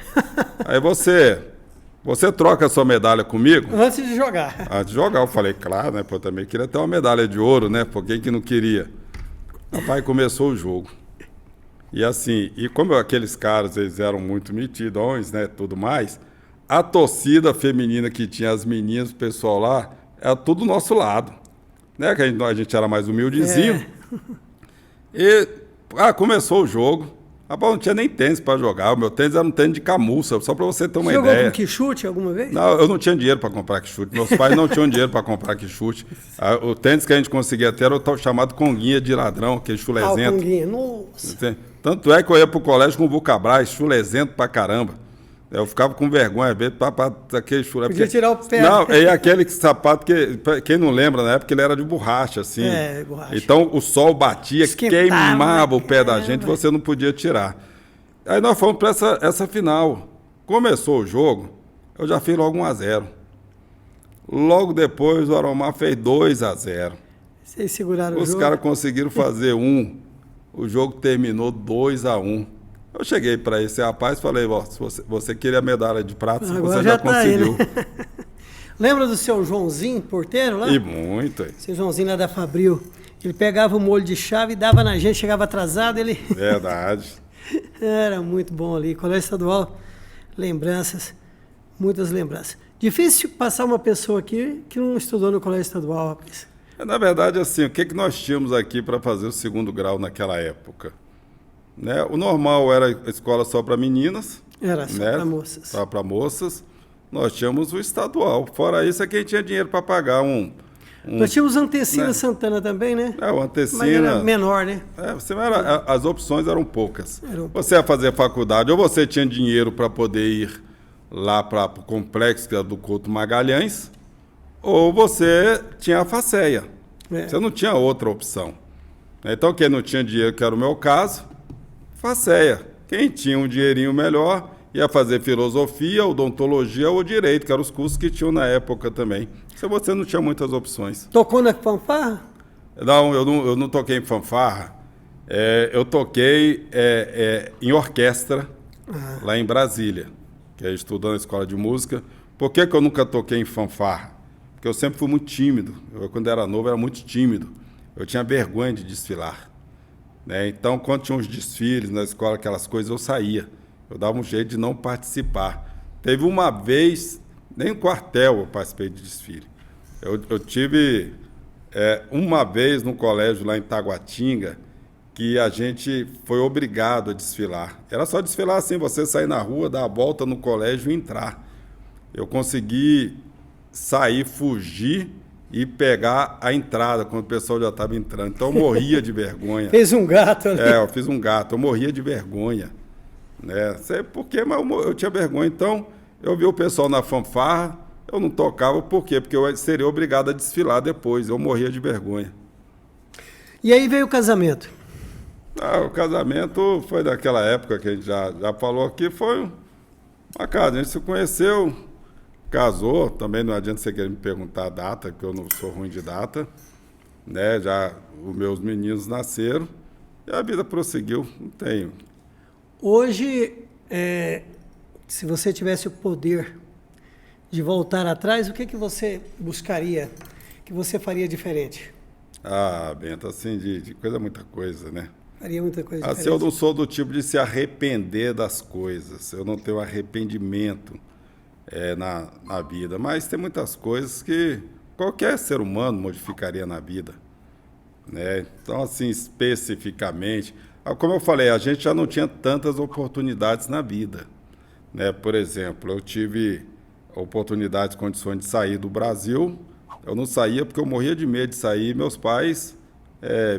Aí você troca a sua medalha comigo? Antes de jogar. Antes de jogar, eu falei, claro, né? Pô, eu também queria ter uma medalha de ouro, né? Por quem que não queria? Rapaz, começou o jogo. E assim, como aqueles caras, eles eram muito metidões, né? Tudo mais, a torcida feminina que tinha, as meninas, o pessoal lá, era tudo do nosso lado. Né? Que a gente era mais humildezinho. E começou o jogo. Rapaz, não tinha nem tênis para jogar. O meu tênis era um tênis de camurça, só para você ter uma Jogou ideia. com quichute alguma vez? Não, eu não tinha dinheiro para comprar quichute. Meus pais não tinham dinheiro para comprar quichute. O tênis que a gente conseguia ter era o tal chamado conguinha de ladrão, aquele chulezento. Conguinha, nossa. Tanto é que eu ia pro colégio com o Vulcabras, chulezento pra caramba. Eu ficava com vergonha, às vezes, para aquele chulé. Podia tirar o pé. Não, é aquele sapato que, quem não lembra, na época, ele era de borracha, assim. Borracha. Então, o sol batia, Esquentava, queimava o pé da caramba. gente, você não podia tirar. Aí nós fomos para essa final. Começou o jogo, eu já fiz logo 1-0. Logo depois, o Aromar fez 2-0. Vocês seguraram o Os jogo? caras conseguiram fazer 1. O jogo terminou 2-1. Eu cheguei para esse rapaz e falei, se você queria a medalha de prata, Agora você já tá aí, conseguiu. né? Lembra do seu Joãozinho, porteiro lá? E muito. Seu Joãozinho lá da Fabril. Ele pegava o molho de chave e dava na gente, chegava atrasado, ele... Verdade. Era muito bom ali. Colégio Estadual, lembranças, muitas lembranças. Difícil passar uma pessoa aqui que não estudou no Colégio Estadual, rapaz. Na verdade, assim, o que nós tínhamos aqui para fazer o segundo grau naquela época? Né? O normal era a escola só para meninas. Era só né? para moças. Só para moças. Nós tínhamos o estadual. Fora isso, é quem tinha dinheiro para pagar Nós tínhamos Antecina né? Santana também, né? O Antecina. Mas era menor, né? As opções eram poucas. Você ia fazer faculdade, ou você tinha dinheiro para poder ir lá para o complexo que era do Couto Magalhães, ou você tinha a facéia. É. Você não tinha outra opção. Então, quem não tinha dinheiro, que era o meu caso, facéia. Quem tinha um dinheirinho melhor ia fazer filosofia, odontologia ou direito, que eram os cursos que tinham na época também. Se você não tinha muitas opções. Tocou na fanfarra? Não, eu não toquei em fanfarra. Eu toquei em orquestra, lá em Brasília, que é estudando na escola de música. Por que eu nunca toquei em fanfarra? Porque eu sempre fui muito tímido. Quando era novo, era muito tímido. Eu tinha vergonha de desfilar. Né? Então, quando tinha uns desfiles na escola, aquelas coisas, eu saía. Eu dava um jeito de não participar. Teve uma vez, nem no quartel eu participei de desfile. Eu tive uma vez no colégio lá em Taguatinga, que a gente foi obrigado a desfilar. Era só desfilar assim, você sair na rua, dar a volta no colégio e entrar. Eu consegui sair, fugir e pegar a entrada, quando o pessoal já estava entrando. Então eu morria de vergonha. Fez um gato ali. Eu fiz um gato, eu morria de vergonha. Né? Sei por quê, mas eu tinha vergonha. Então eu vi o pessoal na fanfarra, eu não tocava, por quê? Porque eu seria obrigado a desfilar depois, eu morria de vergonha. E aí veio o casamento. O casamento foi daquela época que a gente já falou aqui, foi uma casa, a gente se conheceu, casou, também não adianta você querer me perguntar a data, porque eu não sou ruim de data, né? Já os meus meninos nasceram e a vida prosseguiu, não tenho. Hoje, se você tivesse o poder de voltar atrás, o que você buscaria, que você faria diferente? Bento, assim, de coisa, muita coisa, né? Faria muita coisa Assim, diferente. eu não sou do tipo de se arrepender das coisas, eu não tenho arrependimento na vida, mas tem muitas coisas que qualquer ser humano modificaria na vida, né? Então, assim, especificamente, como eu falei, a gente já não tinha tantas oportunidades na vida, né? Por exemplo, eu tive oportunidades, condições de sair do Brasil, eu não saía porque eu morria de medo de sair, meus pais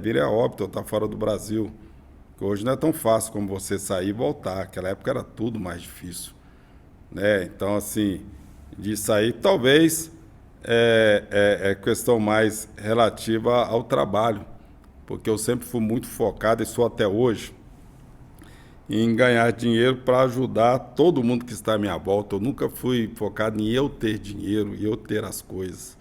virem a óbito, eu estar fora do Brasil, que hoje não é tão fácil como você sair e voltar, naquela época era tudo mais difícil. Né? Então, assim, de sair, talvez é questão mais relativa ao trabalho, porque eu sempre fui muito focado, e sou até hoje, em ganhar dinheiro para ajudar todo mundo que está à minha volta. Eu nunca fui focado em eu ter dinheiro e eu ter as coisas.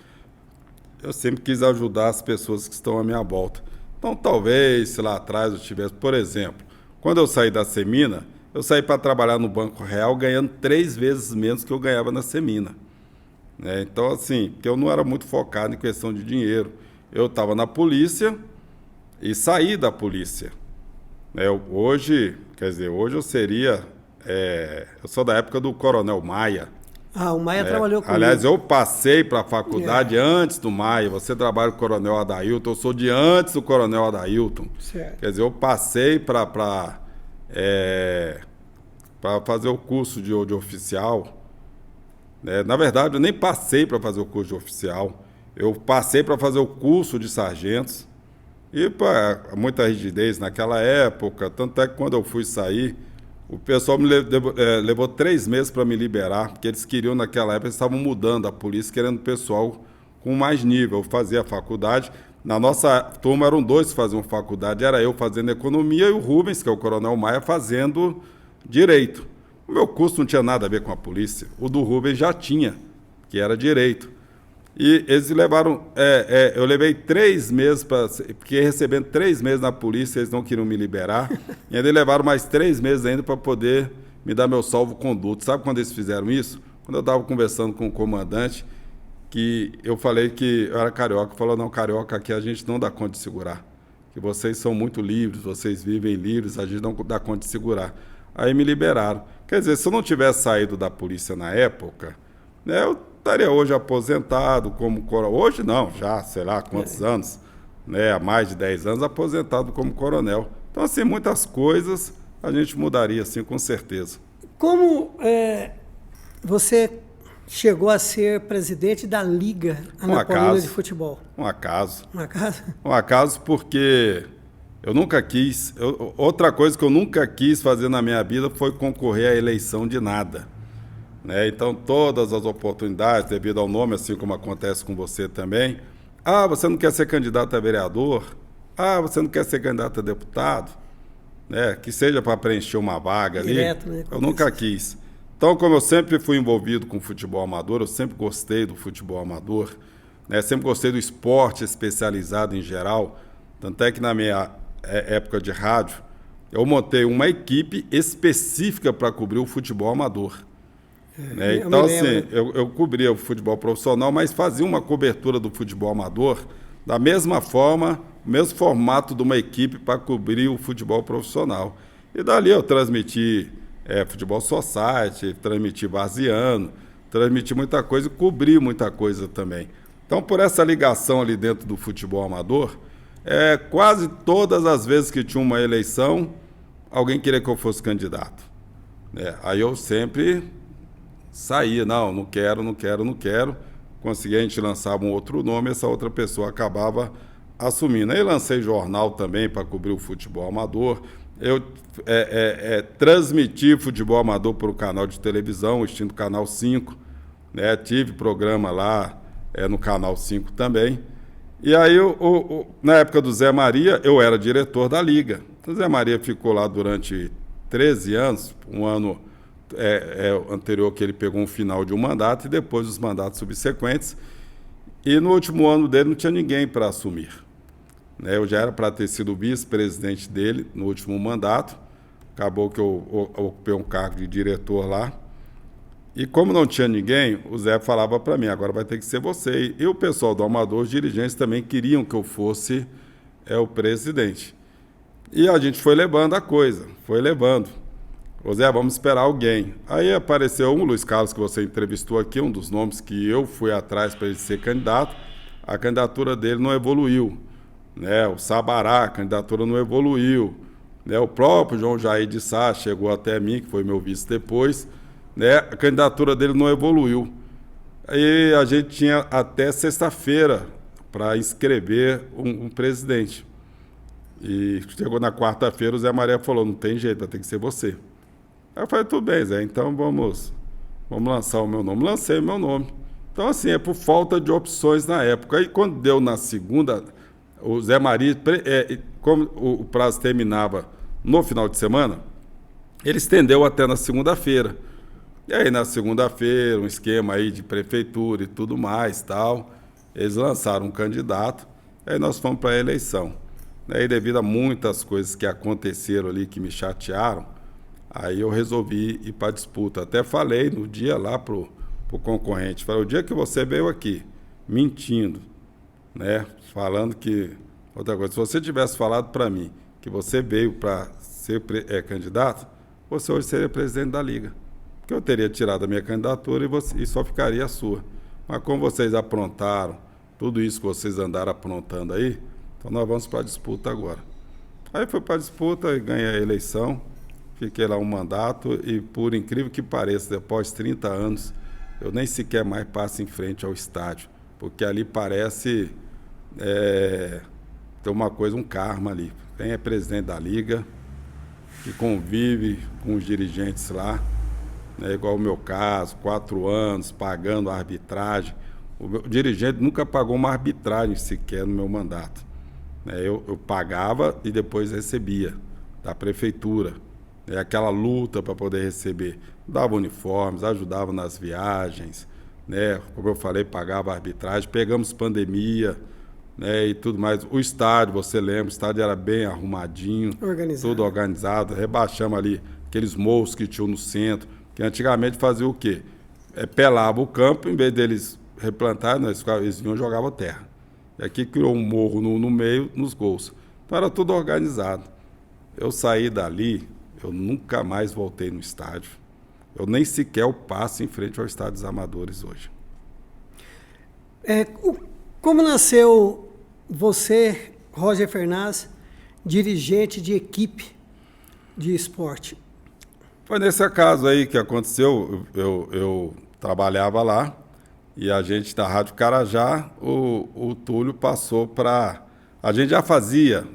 Eu sempre quis ajudar as pessoas que estão à minha volta. Então, talvez, se lá atrás eu tivesse, por exemplo, quando eu saí da Semina, eu saí para trabalhar no Banco Real ganhando 3 vezes menos que eu ganhava na Semina. Né? Então, assim, porque eu não era muito focado em questão de dinheiro. Eu estava na polícia e saí da polícia. Hoje eu seria... eu sou da época do Coronel Maia. O Maia trabalhou comigo. Aliás, eu passei para a faculdade antes do Maia. Você trabalha com o Coronel Adailton, eu sou de antes do Coronel Adailton. Certo. Quer dizer, eu passei para fazer o curso de oficial. Né? Na verdade, eu nem passei para fazer o curso de oficial. Eu passei para fazer o curso de sargentos. E muita rigidez naquela época. Tanto é que quando eu fui sair, o pessoal me levou 3 meses para me liberar, porque eles queriam, naquela época, eles estavam mudando a polícia, querendo pessoal com mais nível. Eu fazia faculdade. Na nossa turma eram 2 que faziam faculdade, era eu fazendo economia e o Rubens, que é o Coronel Maia, fazendo direito. O meu curso não tinha nada a ver com a polícia, o do Rubens já tinha, que era direito. E eles levaram, eu levei 3 meses, porque recebendo 3 meses na polícia, eles não queriam me liberar, e ainda levaram mais 3 meses ainda para poder me dar meu salvo-conduto. Sabe quando eles fizeram isso? Quando eu estava conversando com o comandante, que eu falei que eu era carioca, falou, não, carioca, aqui a gente não dá conta de segurar, que vocês são muito livres, vocês vivem livres, a gente não dá conta de segurar. Aí me liberaram. Quer dizer, se eu não tivesse saído da polícia na época, né, eu estaria hoje aposentado como coronel. Hoje não, já, sei lá quantos anos, né, há mais de 10 anos, aposentado como coronel. Então, assim, muitas coisas a gente mudaria, assim, com certeza. Como você chegou a ser presidente da Liga Anapolina de Futebol? Um acaso. Um acaso? Um acaso porque eu nunca quis... outra coisa que eu nunca quis fazer na minha vida foi concorrer à eleição de nada. né? Então, todas as oportunidades, devido ao nome, assim como acontece com você também. Ah, você não quer ser candidato a vereador? Ah, você não quer ser candidato a deputado? Né? Que seja para preencher uma vaga Direto, ali. né? Eu nunca quis. Então, como eu sempre fui envolvido com futebol amador, eu sempre gostei do futebol amador, né? Sempre gostei do esporte especializado em geral. Tanto é que na minha época de rádio, eu montei uma equipe específica para cobrir o futebol amador. Né? Então, assim, eu cobria o futebol profissional, mas fazia uma cobertura do futebol amador da mesma forma, mesmo formato de uma equipe para cobrir o futebol profissional. E dali eu transmiti futebol society, transmiti varziano, transmiti muita coisa e cobri muita coisa também. Então, por essa ligação ali dentro do futebol amador, quase todas as vezes que tinha uma eleição, alguém queria que eu fosse candidato. Aí eu sempre saía, não quero, não quero, não quero. Conseguia, a gente lançava um outro nome, essa outra pessoa acabava assumindo. Aí lancei jornal também para cobrir o futebol amador. Eu transmiti futebol amador para o canal de televisão, o extinto Canal 5. Né? Tive programa lá no Canal 5 também. E aí, na época do Zé Maria, eu era diretor da Liga. O Zé Maria ficou lá durante 13 anos, um ano anterior que ele pegou um final de um mandato e depois os mandatos subsequentes. E no último ano dele não tinha ninguém para assumir. Né? Eu já era para ter sido vice-presidente dele no último mandato. Acabou que eu ocupei um cargo de diretor lá. E como não tinha ninguém, o Zé falava para mim, agora vai ter que ser você. E o pessoal do Amador, os dirigentes também queriam que eu fosse o presidente. E a gente foi levando a coisa, foi levando. Ô Zé, vamos esperar alguém. Aí apareceu o Luiz Carlos, que você entrevistou aqui, um dos nomes que eu fui atrás para ele ser candidato. A candidatura dele não evoluiu. Né? O Sabará, a candidatura não evoluiu. Né? O próprio João Jair de Sá chegou até mim, que foi meu vice depois. Né? A candidatura dele não evoluiu. Aí a gente tinha até sexta-feira para inscrever um presidente. E chegou na quarta-feira, o Zé Maria falou, não tem jeito, vai ter que ser você. Aí eu falei, tudo bem, Zé, então vamos lançar o meu nome. Lancei o meu nome. Então, assim, por falta de opções na época. Aí, quando deu na segunda, o Zé Maria, como o prazo terminava no final de semana, ele estendeu até na segunda-feira. E aí, na segunda-feira, um esquema aí de prefeitura e tudo mais, tal, eles lançaram um candidato, aí nós fomos para a eleição. E devido a muitas coisas que aconteceram ali, que me chatearam, aí eu resolvi ir para a disputa. Até falei no dia lá pro concorrente, falei, o dia que você veio aqui, mentindo, né, falando que... Outra coisa, se você tivesse falado para mim que você veio para ser candidato, você hoje seria presidente da Liga. Porque eu teria tirado a minha candidatura e só ficaria a sua. Mas como vocês aprontaram, tudo isso que vocês andaram aprontando aí, então nós vamos para a disputa agora. Aí fui para a disputa e ganhei a eleição, fiquei lá um mandato e, por incrível que pareça, após 30 anos, eu nem sequer mais passo em frente ao estádio, porque ali parece ter uma coisa, um karma ali. Quem é presidente da Liga, que convive com os dirigentes lá, igual o meu caso, 4 anos, pagando a arbitragem. O meu dirigente nunca pagou uma arbitragem sequer no meu mandato. Eu pagava e depois recebia da prefeitura. Aquela luta para poder receber. Dava uniformes, ajudava nas viagens, como eu falei, pagava a arbitragem. Pegamos pandemia, e tudo mais. O estádio, você lembra, o estádio era bem arrumadinho, tudo organizado. Rebaixamos ali aqueles morros que tinham no centro, que antigamente fazia o quê? Pelava o campo, em vez deles replantar, eles vinham e jogavam terra. E aqui criou um morro no meio, nos gols. Então era tudo organizado. Eu saí dali, eu nunca mais voltei no estádio. Eu nem sequer eu passo em frente ao estádio dos Amadores hoje. Como nasceu você, Roger Fernaz, dirigente de equipe de esporte? Foi nesse caso aí que aconteceu, eu trabalhava lá e a gente da Rádio Carajá, o Túlio passou para... A gente já fazia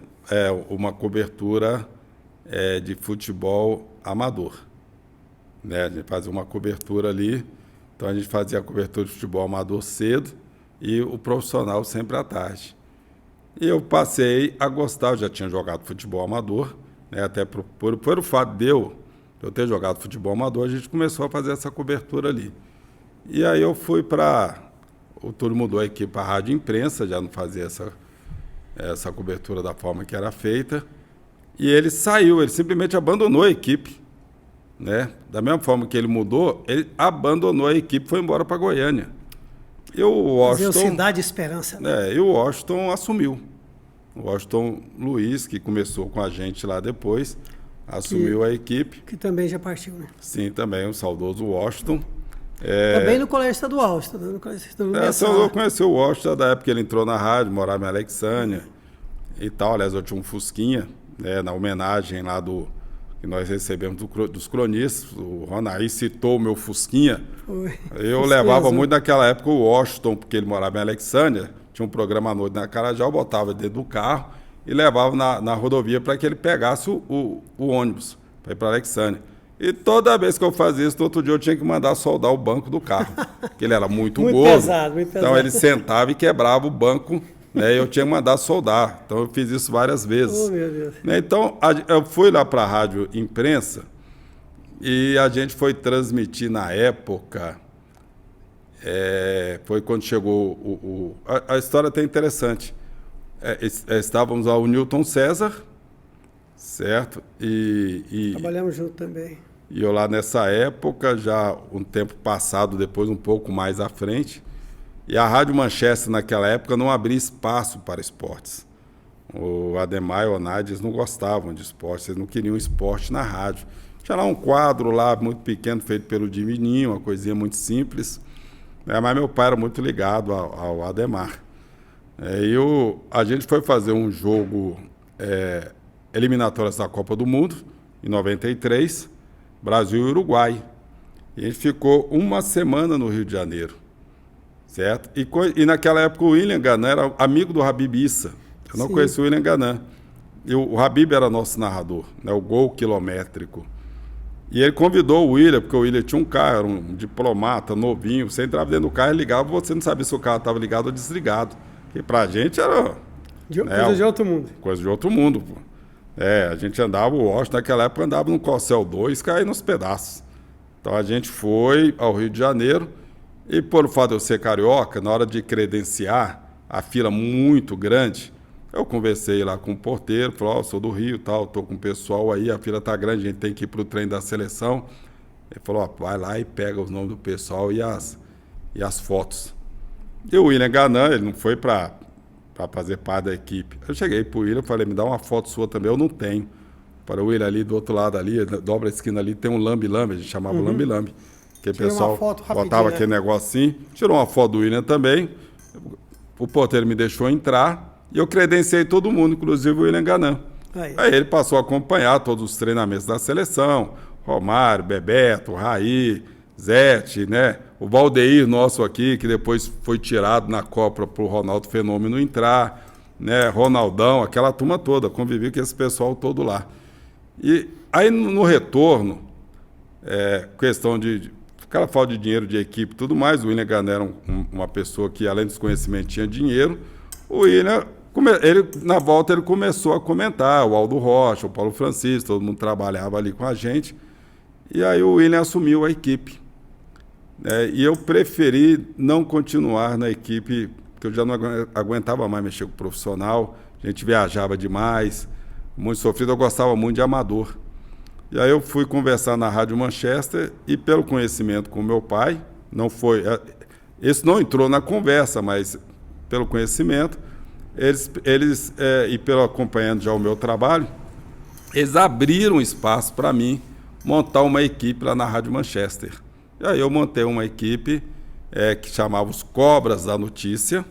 uma cobertura de futebol amador. né? A gente fazia uma cobertura ali, então a gente fazia a cobertura de futebol amador cedo e o profissional sempre à tarde. E eu passei a gostar, eu já tinha jogado futebol amador, né? Até por o fato de eu ter jogado futebol amador, a gente começou a fazer essa cobertura ali. E aí eu fui para... O Túlio mudou a equipe para a Rádio Imprensa, já não fazia essa cobertura da forma que era feita. E ele saiu, ele simplesmente abandonou a equipe, né? Da mesma forma que ele mudou, ele abandonou a equipe e foi embora para Goiânia. E o Washington... Cidade Esperança. Né? E o Washington assumiu. O Washington Luiz, que começou com a gente lá depois, assumiu a equipe. Que também já partiu, né? Sim, também, o saudoso Washington. Também no Colégio Estadual, estudando no Colégio Estadual. Eu conheci o Washington da época que ele entrou na rádio, morava em Alexânia e tal. Aliás, eu tinha um Fusquinha, né, na homenagem lá que nós recebemos dos cronistas. O Ronaí citou o meu Fusquinha. Eu levava muito naquela época o Washington, porque ele morava em Alexânia, tinha um programa à noite na Carajal, eu botava dentro do carro e levava na rodovia para que ele pegasse o ônibus para ir para Alexânia. E toda vez que eu fazia isso, no outro dia eu tinha que mandar soldar o banco do carro, porque ele era muito gordo. Pesado, muito pesado. Então ele sentava e quebrava o banco, né, e eu tinha que mandar soldar. Então eu fiz isso várias vezes. Oh, meu Deus. Então eu fui lá para a Rádio Imprensa e a gente foi transmitir na época. Foi quando chegou a história até interessante. Estávamos lá o Newton César, certo? Trabalhamos junto também. E eu lá nessa época, já um tempo passado, depois um pouco mais à frente, e a Rádio Manchester naquela época não abria espaço para esportes. O Ademar e o Onaide, eles não gostavam de esporte, eles não queriam esporte na rádio. Tinha lá um quadro lá muito pequeno, feito pelo Dimininho, uma coisinha muito simples, né? Mas meu pai era muito ligado ao Ademar. A gente foi fazer um jogo eliminatórias da Copa do Mundo, em 93, Brasil e Uruguai. E a gente ficou uma semana no Rio de Janeiro, certo? E naquela época o William Ganan era amigo do Habib Issa. Eu não conhecia o William Ganan. E o Habib era nosso narrador, né? O gol quilométrico. E ele convidou o William, porque o William tinha um carro, era um diplomata, novinho. Você entrava dentro do carro e ligava, você não sabia se o carro estava ligado ou desligado. E pra gente era... Coisa de outro mundo. Coisa de outro mundo, pô. A gente andava, o Washington naquela época andava no Corcel 2, caía nos pedaços. Então a gente foi ao Rio de Janeiro e por o fato de eu ser carioca, na hora de credenciar, a fila muito grande, eu conversei lá com o porteiro, falou, sou do Rio, tal, tô com o pessoal aí, a fila tá grande, a gente tem que ir pro trem da seleção. Ele falou, vai lá e pega os nomes do pessoal e as fotos. E o William Ganan, ele não foi para fazer parte da equipe. Eu cheguei pro William, falei, me dá uma foto sua também, eu não tenho. Para o William ali do outro lado ali, dobra a esquina ali, tem um lambe-lambe, a gente chamava lambe-lambe. Que o pessoal botava aquele negocinho, tirou uma foto do William também, o porteiro me deixou entrar e eu credenciei todo mundo, inclusive o William Ganan. Aí ele passou a acompanhar todos os treinamentos da seleção, Romário, Bebeto, Raí, Zete, né? O Valdeir nosso aqui, que depois foi tirado na Copa para o Ronaldo Fenômeno entrar, né? Ronaldão, aquela turma toda, convivi com esse pessoal todo lá. E aí no retorno, questão de aquela falta de dinheiro de equipe e tudo mais, o William Ganan era uma pessoa que, além dos conhecimentos, tinha dinheiro. O William, na volta, ele começou a comentar, o Aldo Rocha, o Paulo Francisco, todo mundo trabalhava ali com a gente. E aí o William assumiu a equipe. E eu preferi não continuar na equipe, porque eu já não aguentava mais mexer com o profissional, a gente viajava demais, muito sofrido, eu gostava muito de amador. E aí eu fui conversar na Rádio Manchester e pelo conhecimento com meu pai, não foi... Esse não entrou na conversa, mas pelo conhecimento, eles e pelo acompanhando já o meu trabalho, eles abriram espaço para mim montar uma equipe lá na Rádio Manchester. E aí eu montei uma equipe que chamava os Cobras da Notícia,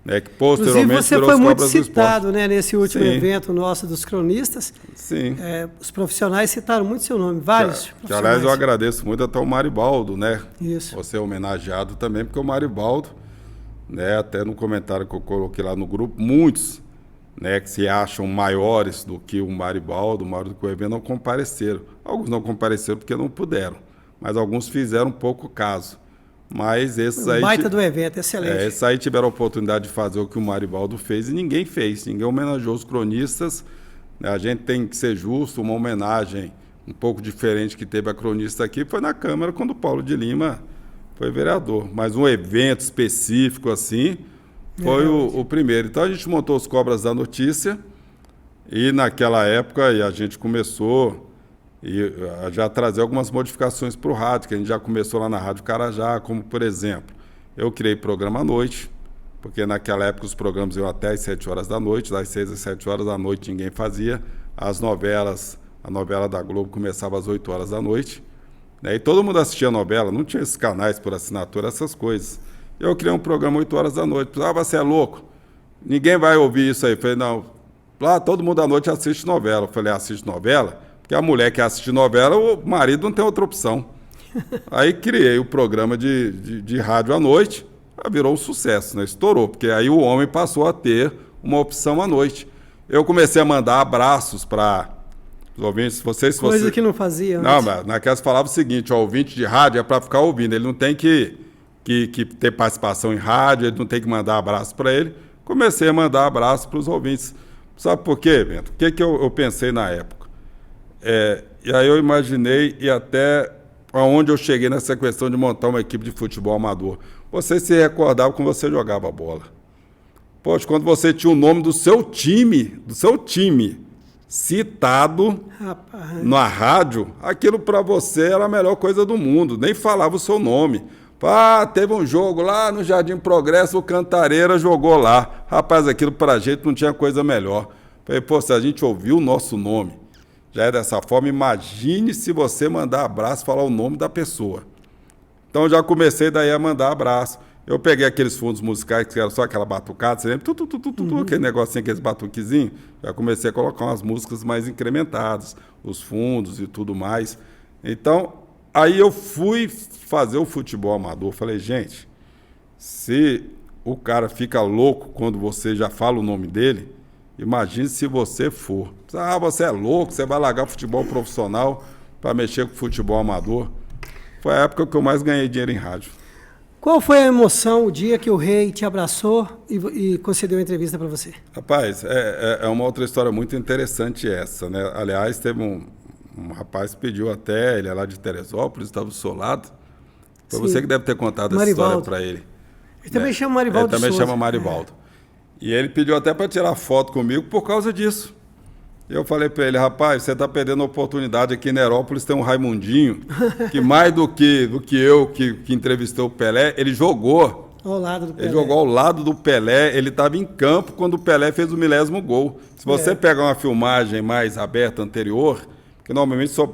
que posteriormente inclusive você foi muito citado, né, nesse último evento nosso dos cronistas. Sim. Os profissionais citaram muito seu nome, vários profissionais. Aliás, eu agradeço muito até o Maribaldo, né? Isso. Você é homenageado também, porque o Maribaldo, né, até no comentário que eu coloquei lá no grupo, muitos, né, que se acham maiores do que o Maribaldo, maior do que o evento, não compareceram. Alguns não compareceram porque não puderam. mas alguns fizeram pouco caso. Mas esses aí... Baita do evento, excelente. Esses aí tiveram a oportunidade de fazer o que o Marivaldo fez e ninguém fez. Ninguém homenageou os cronistas. A gente tem que ser justo, uma homenagem um pouco diferente que teve a cronista aqui foi na Câmara, quando o Paulo de Lima foi vereador. Mas um evento específico assim foi o primeiro. Então a gente montou os Cobras da Notícia e naquela época a gente começou a já trazer algumas modificações para o rádio, que a gente já começou lá na Rádio Carajá, como por exemplo, eu criei programa à noite, porque naquela época os programas iam até às 7 horas da noite, das 6 às 7 horas da noite ninguém fazia, as novelas, a novela da Globo começava às 8 horas da noite, né? E todo mundo assistia a novela, não tinha esses canais por assinatura, essas coisas. Eu criei um programa 8 horas da noite, você é louco? Ninguém vai ouvir isso aí. Eu falei, não, lá todo mundo à noite assiste novela. Eu falei, assiste novela? Porque a mulher que assiste novela, o marido não tem outra opção. Aí criei o programa de rádio à noite, virou um sucesso, né? Estourou, porque aí o homem passou a ter uma opção à noite. Eu comecei a mandar abraços para os ouvintes. Coisa que não fazia antes. Não, mas naquelas falava o seguinte, o ouvinte de rádio é para ficar ouvindo, ele não tem que ter participação em rádio, ele não tem que mandar abraço para ele. Comecei a mandar abraço para os ouvintes. Sabe por quê, Bento? O que eu pensei na época? E aí eu imaginei e até aonde eu cheguei nessa questão de montar uma equipe de futebol amador. Você se recordava quando você jogava bola. Poxa, quando você tinha o nome do seu time citado na rádio, aquilo para você era a melhor coisa do mundo, nem falava o seu nome. Teve um jogo lá no Jardim Progresso, o Cantareira jogou lá. Rapaz, aquilo para a gente não tinha coisa melhor. Falei, se a gente ouviu o nosso nome, já é dessa forma, imagine se você mandar abraço, falar o nome da pessoa. Então já comecei daí a mandar abraço. Eu peguei aqueles fundos musicais que eram só aquela batucada, você lembra? Aquele negocinho, aqueles batuquezinhos. Já comecei a colocar umas músicas mais incrementadas, os fundos e tudo mais. Então, aí eu fui fazer o futebol amador. Falei, gente, se o cara fica louco quando você já fala o nome dele, imagine se você for. Você é louco, você vai largar o futebol profissional para mexer com o futebol amador. Foi a época que eu mais ganhei dinheiro em rádio. Qual foi a emoção, o dia que o rei te abraçou e concedeu a entrevista para você? Rapaz, é uma outra história muito interessante essa, né? Aliás, teve um rapaz que pediu até, ele é lá de Teresópolis, estava do seu lado. Foi você que deve ter contado essa história para ele. Ele também chama Marivaldo Ele também chama Marivaldo. E ele pediu até para tirar foto comigo por causa disso. Eu falei para ele, rapaz, você está perdendo a oportunidade aqui em Nerópolis, tem um Raimundinho, que mais do que eu, que entrevistou o Pelé, ele jogou. Ao lado do Pelé. Ele jogou ao lado do Pelé, ele estava em campo quando o Pelé fez o 1000º gol. Se você pegar uma filmagem mais aberta anterior, que normalmente só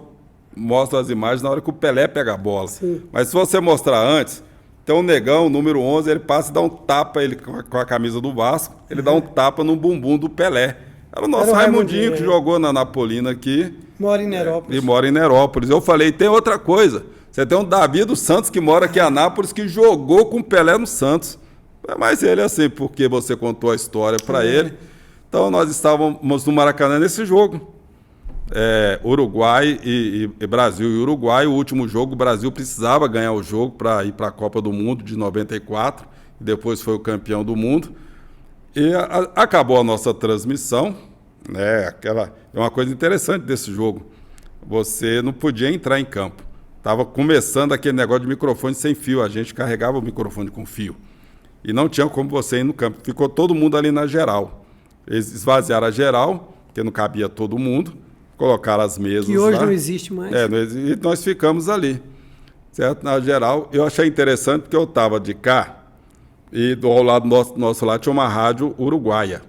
mostra as imagens na hora que o Pelé pega a bola. Sim. Mas se você mostrar antes, tem um negão, número 11, ele passa e dá um tapa, ele com a camisa do Vasco, ele dá um tapa no bumbum do Pelé. Era o nosso Raimundinho que jogou na Napolina aqui. Mora em Nerópolis. E mora em Nerópolis. Eu falei, tem outra coisa. Você tem um Davi dos Santos que mora aqui em Anápolis, que jogou com o Pelé no Santos. Mas ele é assim, porque você contou a história para ele. Então nós estávamos no Maracanã nesse jogo. Uruguai e Brasil e Uruguai. O último jogo, o Brasil precisava ganhar o jogo para ir para a Copa do Mundo de 94. E depois foi o campeão do mundo. E acabou a nossa transmissão, né? É uma coisa interessante desse jogo. Você não podia entrar em campo. Estava começando aquele negócio de microfone sem fio. A gente carregava o microfone com fio. E não tinha como você ir no campo. Ficou todo mundo ali na geral. Eles esvaziaram a geral, porque não cabia todo mundo. Colocaram as mesas lá. Que hoje não existe mais. E nós ficamos ali. Certo? Na geral, eu achei interessante porque eu estava de cá. E do lado nosso lá tinha uma rádio uruguaia.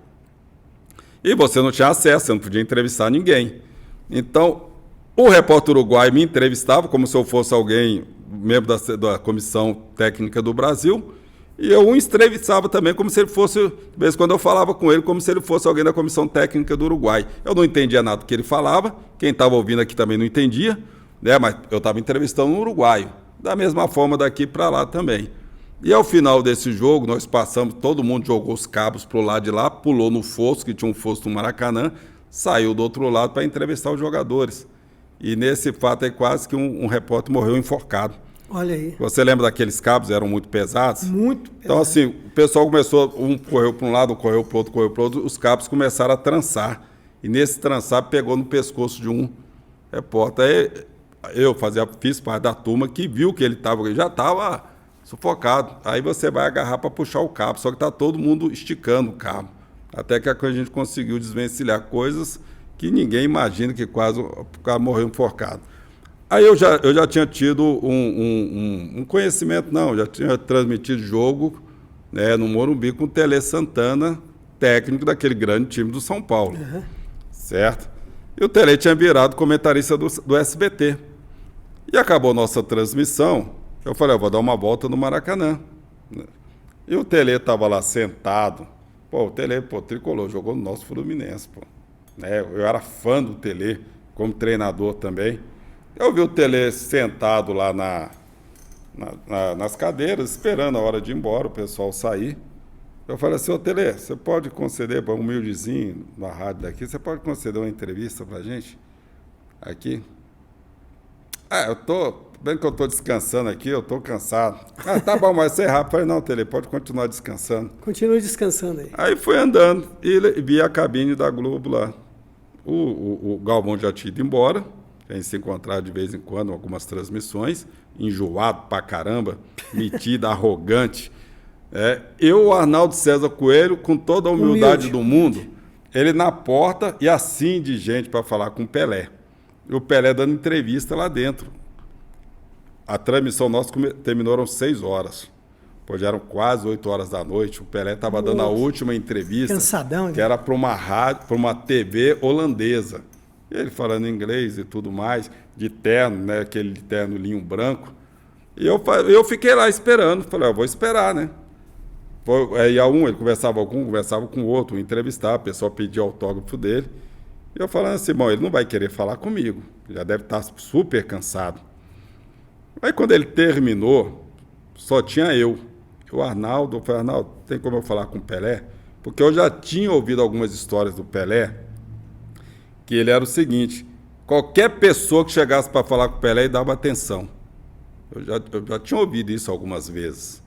E você não tinha acesso, você não podia entrevistar ninguém. Então, o repórter uruguaio me entrevistava como se eu fosse alguém, membro da Comissão Técnica do Brasil, e eu o entrevistava também como se ele fosse, de vez em quando eu falava com ele, como se ele fosse alguém da Comissão Técnica do Uruguai. Eu não entendia nada do que ele falava, quem estava ouvindo aqui também não entendia, né? Mas eu estava entrevistando um uruguaio, da mesma forma daqui para lá também. E ao final desse jogo, nós passamos, todo mundo jogou os cabos para o lado de lá, pulou no fosso, que tinha um fosso no Maracanã, saiu do outro lado para entrevistar os jogadores. E nesse fato aí quase que um repórter morreu enforcado. Olha aí. Você lembra daqueles cabos, eram muito pesados? Muito pesado. Então, assim, o pessoal começou, um correu para um lado, um correu para o outro, correu para o outro, os cabos começaram a trançar. E nesse trançar pegou no pescoço de um repórter. Aí eu fiz parte da turma que viu que ele já estava sufocado. Aí você vai agarrar para puxar o cabo, só que está todo mundo esticando o cabo. Até que a gente conseguiu desvencilhar coisas que ninguém imagina, que quase o cara morreu enforcado. Aí eu já tinha tido um conhecimento, já tinha transmitido jogo, né, no Morumbi com o Tele Santana, técnico daquele grande time do São Paulo, certo? E o Tele tinha virado comentarista do SBT. E acabou nossa transmissão, eu falei, eu vou dar uma volta no Maracanã. E o Tele estava lá sentado, o Tele, tricolor, jogou no nosso Fluminense, né? Eu era fã do Tele, como treinador também. Eu vi o Tele sentado lá nas cadeiras, esperando a hora de ir embora, o pessoal sair. Eu falei assim, ô Tele, você pode conceder, para um humildezinho na rádio daqui, você pode conceder uma entrevista para a gente aqui? Bem que eu estou descansando aqui, eu estou cansado. Tá bom, mas você é rápido. Eu falei, não, Tele, pode continuar descansando. Continue descansando aí. Aí fui andando e vi a cabine da Globo lá. O Galvão já tinha ido embora, a gente se encontrava de vez em quando em algumas transmissões, enjoado pra caramba, metido, arrogante. O Arnaldo César Coelho, com toda a humildade do mundo, ele na porta e assim de gente para falar com o Pelé. E o Pelé dando entrevista lá dentro. A transmissão nossa terminou às 6 horas. Já eram quase 8 horas da noite. O Pelé estava dando a última entrevista. Cansadão, que era para uma rádio, para uma TV holandesa. Ele falando inglês e tudo mais, de terno, né? Aquele terno linho branco. E eu fiquei lá esperando. Falei, eu vou esperar, né? Ia ele conversava com o outro, entrevistava, a pessoa pedia autógrafo dele. E eu falando assim, ele não vai querer falar comigo. Já deve estar super cansado. Aí quando ele terminou, só tinha eu. O Arnaldo, eu falei, Arnaldo, tem como eu falar com o Pelé? Porque eu já tinha ouvido algumas histórias do Pelé, que ele era o seguinte, qualquer pessoa que chegasse para falar com o Pelé, ele dava atenção. Eu já tinha ouvido isso algumas vezes.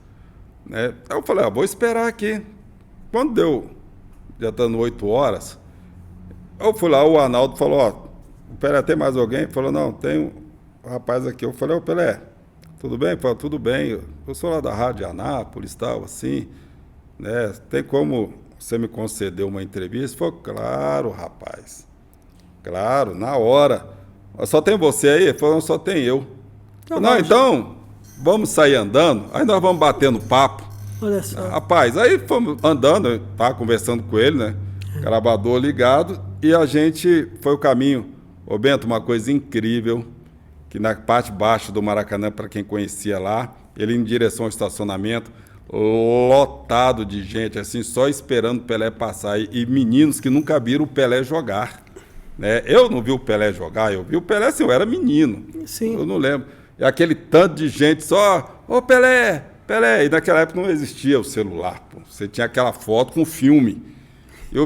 Né? Aí eu falei, vou esperar aqui. Quando deu, já estando 8 horas, eu fui lá, o Arnaldo falou, o Pelé, tem mais alguém? Ele falou, não, tem um rapaz aqui. Eu falei, Pelé, tudo bem? Ele falou, tudo bem, eu sou lá da Rádio Anápolis, tal, assim, né? Tem como você me conceder uma entrevista? Ele falou, claro, rapaz, claro, na hora. Só tem você aí? Ele falou, só tem eu. Não, então, vamos sair andando, aí nós vamos batendo papo. Olha só. Rapaz, aí fomos andando, tá conversando com ele, né? Gravador ligado, e a gente foi o caminho. Ô Bento, uma coisa incrível, que na parte baixa do Maracanã, para quem conhecia lá, ele em direção ao estacionamento, lotado de gente, assim, só esperando o Pelé passar. E meninos que nunca viram o Pelé jogar. Né? Eu não vi o Pelé jogar, eu vi o Pelé assim, eu era menino. Sim. Eu não lembro. E aquele tanto de gente só, ô Pelé, Pelé. E naquela época não existia o celular, pô. Você tinha aquela foto com filme.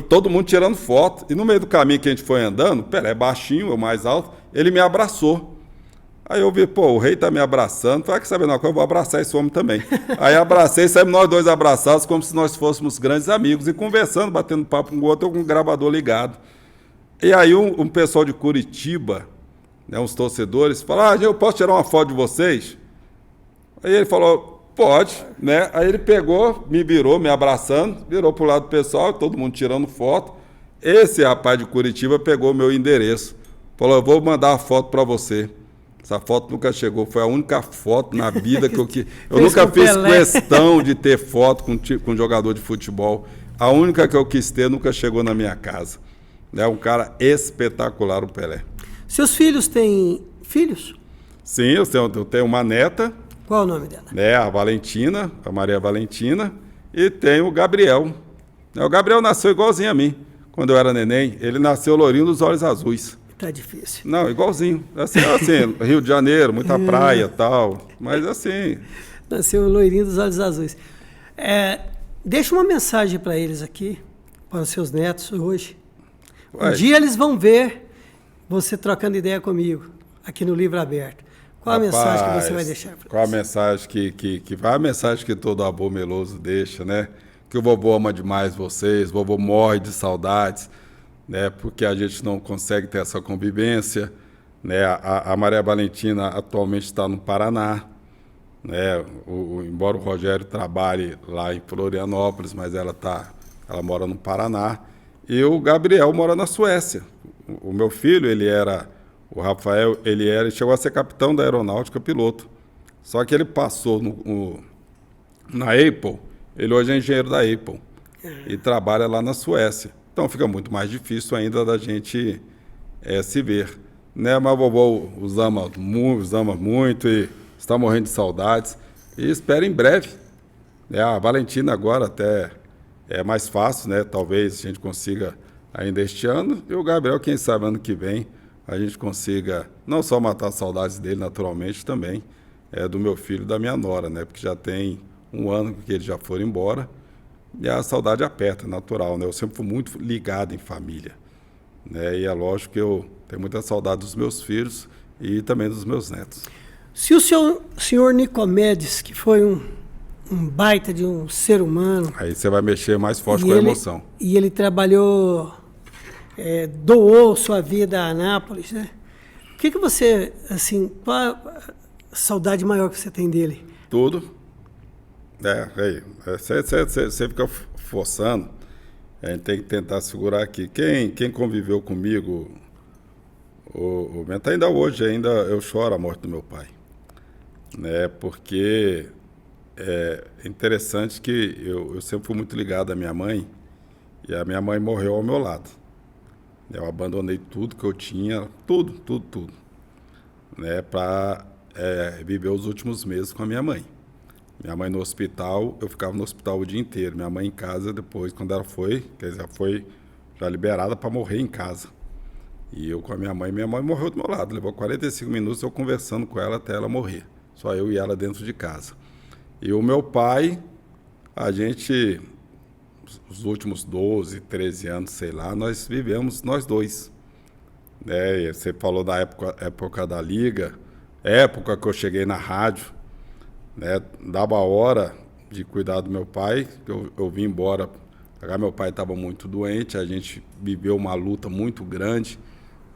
Todo mundo tirando foto. E no meio do caminho que a gente foi andando, o Pelé baixinho, eu mais alto, ele me abraçou. Aí eu vi, o rei tá me abraçando. Falei, que sabe uma coisa, eu vou abraçar esse homem também. Aí abracei, saímos nós dois abraçados, como se nós fôssemos grandes amigos, e conversando, batendo papo com o outro, com o gravador ligado. E aí um pessoal de Curitiba, né, uns torcedores, falaram, eu posso tirar uma foto de vocês? Aí ele falou, pode, né? Aí ele pegou, me virou, me abraçando, virou pro lado do pessoal, todo mundo tirando foto. Esse rapaz de Curitiba pegou meu endereço, falou, eu vou mandar a foto para você. Essa foto nunca chegou, foi a única foto na vida que eu nunca fiz questão de ter foto com jogador de futebol. A única que eu quis ter nunca chegou na minha casa. É um cara espetacular, o Pelé. Seus filhos têm filhos? Sim, eu tenho uma neta. Qual o nome dela? A Valentina, a Maria Valentina, e tenho o Gabriel. O Gabriel nasceu igualzinho a mim, quando eu era neném. Ele nasceu lourinho dos olhos azuis. Tá difícil. Não, igualzinho. Assim, Rio de Janeiro, muita praia e tal. Mas assim... Nasceu loirinho dos olhos azuis. Deixa uma mensagem para eles aqui, para os seus netos hoje. Um dia eles vão ver você trocando ideia comigo. aqui no Livro Aberto. Qual a mensagem que você vai deixar para Qual a mensagem a mensagem que todo avô meloso deixa, né? Que o vovô ama demais vocês, o vovô morre de saudades, né? Porque a gente não consegue ter essa convivência, né? A Maria Valentina atualmente está no Paraná, né? Embora o Rogério trabalhe lá em Florianópolis, mas ela mora no Paraná. E o Gabriel mora na Suécia. O meu filho, o Rafael, ele chegou a ser capitão da aeronáutica, piloto. Só que ele passou na Apple, ele hoje é engenheiro da Apple e trabalha lá na Suécia. Então fica muito mais difícil ainda da gente se ver. Né? Mas o vovô os ama muito e está morrendo de saudades. E espera em breve. A Valentina agora até é mais fácil, né? Talvez a gente consiga ainda este ano. E o Gabriel, quem sabe, ano que vem, a gente consiga não só matar as saudades dele, naturalmente, também do meu filho e da minha nora, né? Porque já tem um ano que eles já foram embora. E a saudade aperta, natural, né? Eu sempre fui muito ligado em família, né? E é lógico que eu tenho muita saudade dos meus filhos e também dos meus netos. Se o senhor Nicomedes, que foi um baita de um ser humano... Aí você vai mexer mais forte com a emoção. E ele trabalhou, doou sua vida a Anápolis, né? O que você, assim, qual a saudade maior que você tem dele? Tudo. Você fica forçando, a gente tem que tentar segurar aqui. Quem conviveu comigo, o Bento, ainda hoje, eu choro a morte do meu pai. Né? Porque é interessante que eu sempre fui muito ligado à minha mãe, e a minha mãe morreu ao meu lado. Eu abandonei tudo que eu tinha, tudo, né? Para viver os últimos meses com a minha mãe. Minha mãe no hospital, eu ficava no hospital o dia inteiro. Minha mãe em casa depois, quando ela foi, foi já liberada para morrer em casa. E eu com a minha mãe morreu do meu lado. Levou 45 minutos eu conversando com ela até ela morrer. Só eu e ela dentro de casa. E o meu pai, a gente, os últimos 12, 13 anos, sei lá, nós vivemos nós dois. Né? Você falou da época da Liga, época que eu cheguei na rádio. Né? Dava a hora de cuidar do meu pai, eu vim embora. Meu pai estava muito doente, a gente viveu uma luta muito grande.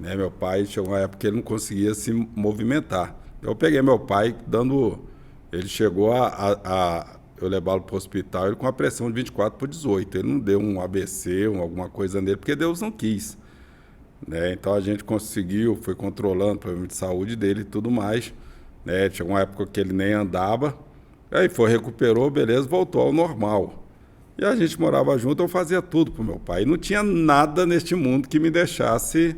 Né? Meu pai chegou uma época que ele não conseguia se movimentar. Eu peguei meu pai ele chegou eu levá-lo para o hospital, ele com a pressão de 24/18. Ele não deu um AVC, alguma coisa nele, porque Deus não quis. Né? Então a gente conseguiu, foi controlando o problema de saúde dele e tudo mais. Né? Chegou uma época que ele nem andava, aí recuperou, beleza, voltou ao normal. E a gente morava junto, eu fazia tudo pro meu pai. E não tinha nada neste mundo que me deixasse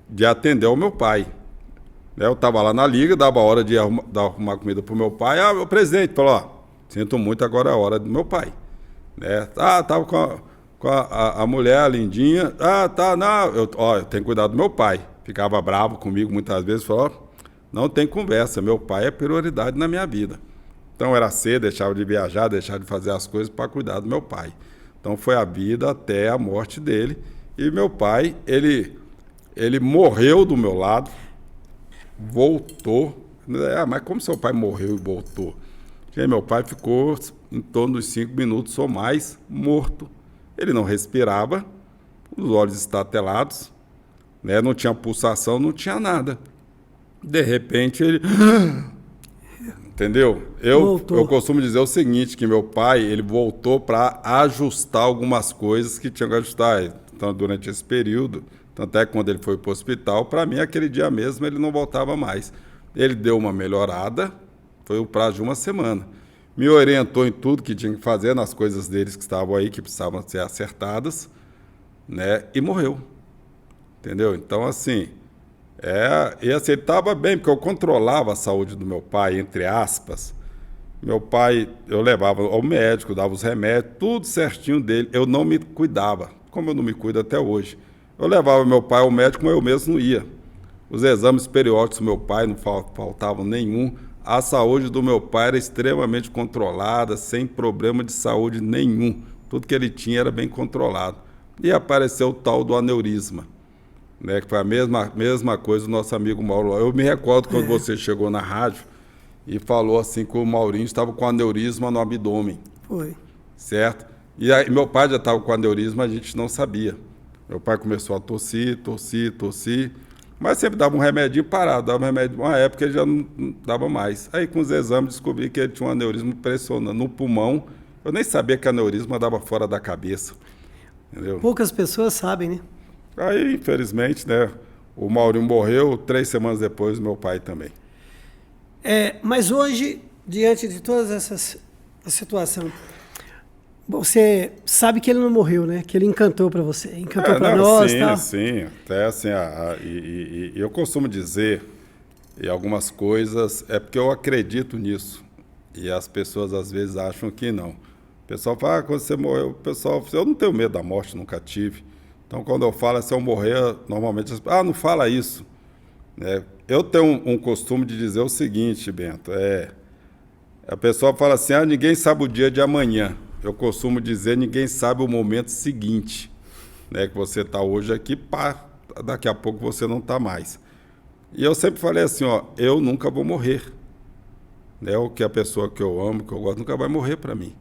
de atender ao meu pai. Né? Eu estava lá na Liga, dava a hora de arrumar comida pro meu pai. O presidente falou, sinto muito, agora é a hora do meu pai. Né? Tava com a mulher, a lindinha. Não, eu tenho que cuidar do meu pai. Ficava bravo comigo muitas vezes, falou, não tem conversa, meu pai é prioridade na minha vida. Então era cedo, deixava de viajar, deixava de fazer as coisas para cuidar do meu pai. Então foi a vida até a morte dele. E meu pai, ele morreu do meu lado, voltou. Mas como seu pai morreu e voltou? E meu pai ficou em torno dos 5 minutos ou mais morto. Ele não respirava, os olhos estatelados. Né? Não tinha pulsação, não tinha nada. De repente, ele... Entendeu? Eu costumo dizer o seguinte, que meu pai, ele voltou para ajustar algumas coisas que tinham que ajustar. Então, durante esse período, tanto é que quando ele foi para o hospital, para mim, aquele dia mesmo, ele não voltava mais. Ele deu uma melhorada, foi o prazo de uma semana. Me orientou em tudo que tinha que fazer, nas coisas deles que estavam aí, que precisavam ser acertadas, né? E morreu. Entendeu? Então, assim, ele estava bem, porque eu controlava a saúde do meu pai, entre aspas. Meu pai, eu levava ao médico, dava os remédios, tudo certinho dele. Eu não me cuidava, como eu não me cuido até hoje. Eu levava meu pai ao médico, mas eu mesmo não ia. Os exames periódicos do meu pai não faltavam nenhum. A saúde do meu pai era extremamente controlada, sem problema de saúde nenhum. Tudo que ele tinha era bem controlado. E apareceu o tal do aneurisma. né? Que foi a mesma coisa do nosso amigo Mauro. Eu me recordo quando você chegou na rádio e falou assim que o Maurinho estava com aneurisma no abdômen. Foi. Certo? E aí, meu pai já estava com aneurisma, a gente não sabia. Meu pai começou a tossir, mas sempre dava um remedinho parado, dava um remédio. Uma época ele já não dava mais. Aí com os exames descobri que ele tinha um aneurisma pressionando no pulmão. Eu nem sabia que aneurisma dava fora da cabeça. Entendeu? Poucas pessoas sabem, né? Aí, infelizmente, né, o Maurinho morreu, 3 semanas depois, meu pai também. Mas hoje, diante de todas essas situação, você sabe que ele não morreu, né? Que ele encantou para você, encantou para nós, sim, tal. Sim, até assim, eu costumo dizer, e algumas coisas, é porque eu acredito nisso, e as pessoas às vezes acham que não. O pessoal fala, quando você morreu, eu não tenho medo da morte, nunca tive. Então, quando eu falo, se eu morrer, normalmente, não fala isso. Eu tenho um costume de dizer o seguinte, Bento, a pessoa fala assim, ninguém sabe o dia de amanhã. Eu costumo dizer, ninguém sabe o momento seguinte, né? Que você está hoje aqui, daqui a pouco você não está mais. E eu sempre falei assim, eu nunca vou morrer. Né? O que a pessoa que eu amo, que eu gosto, nunca vai morrer para mim.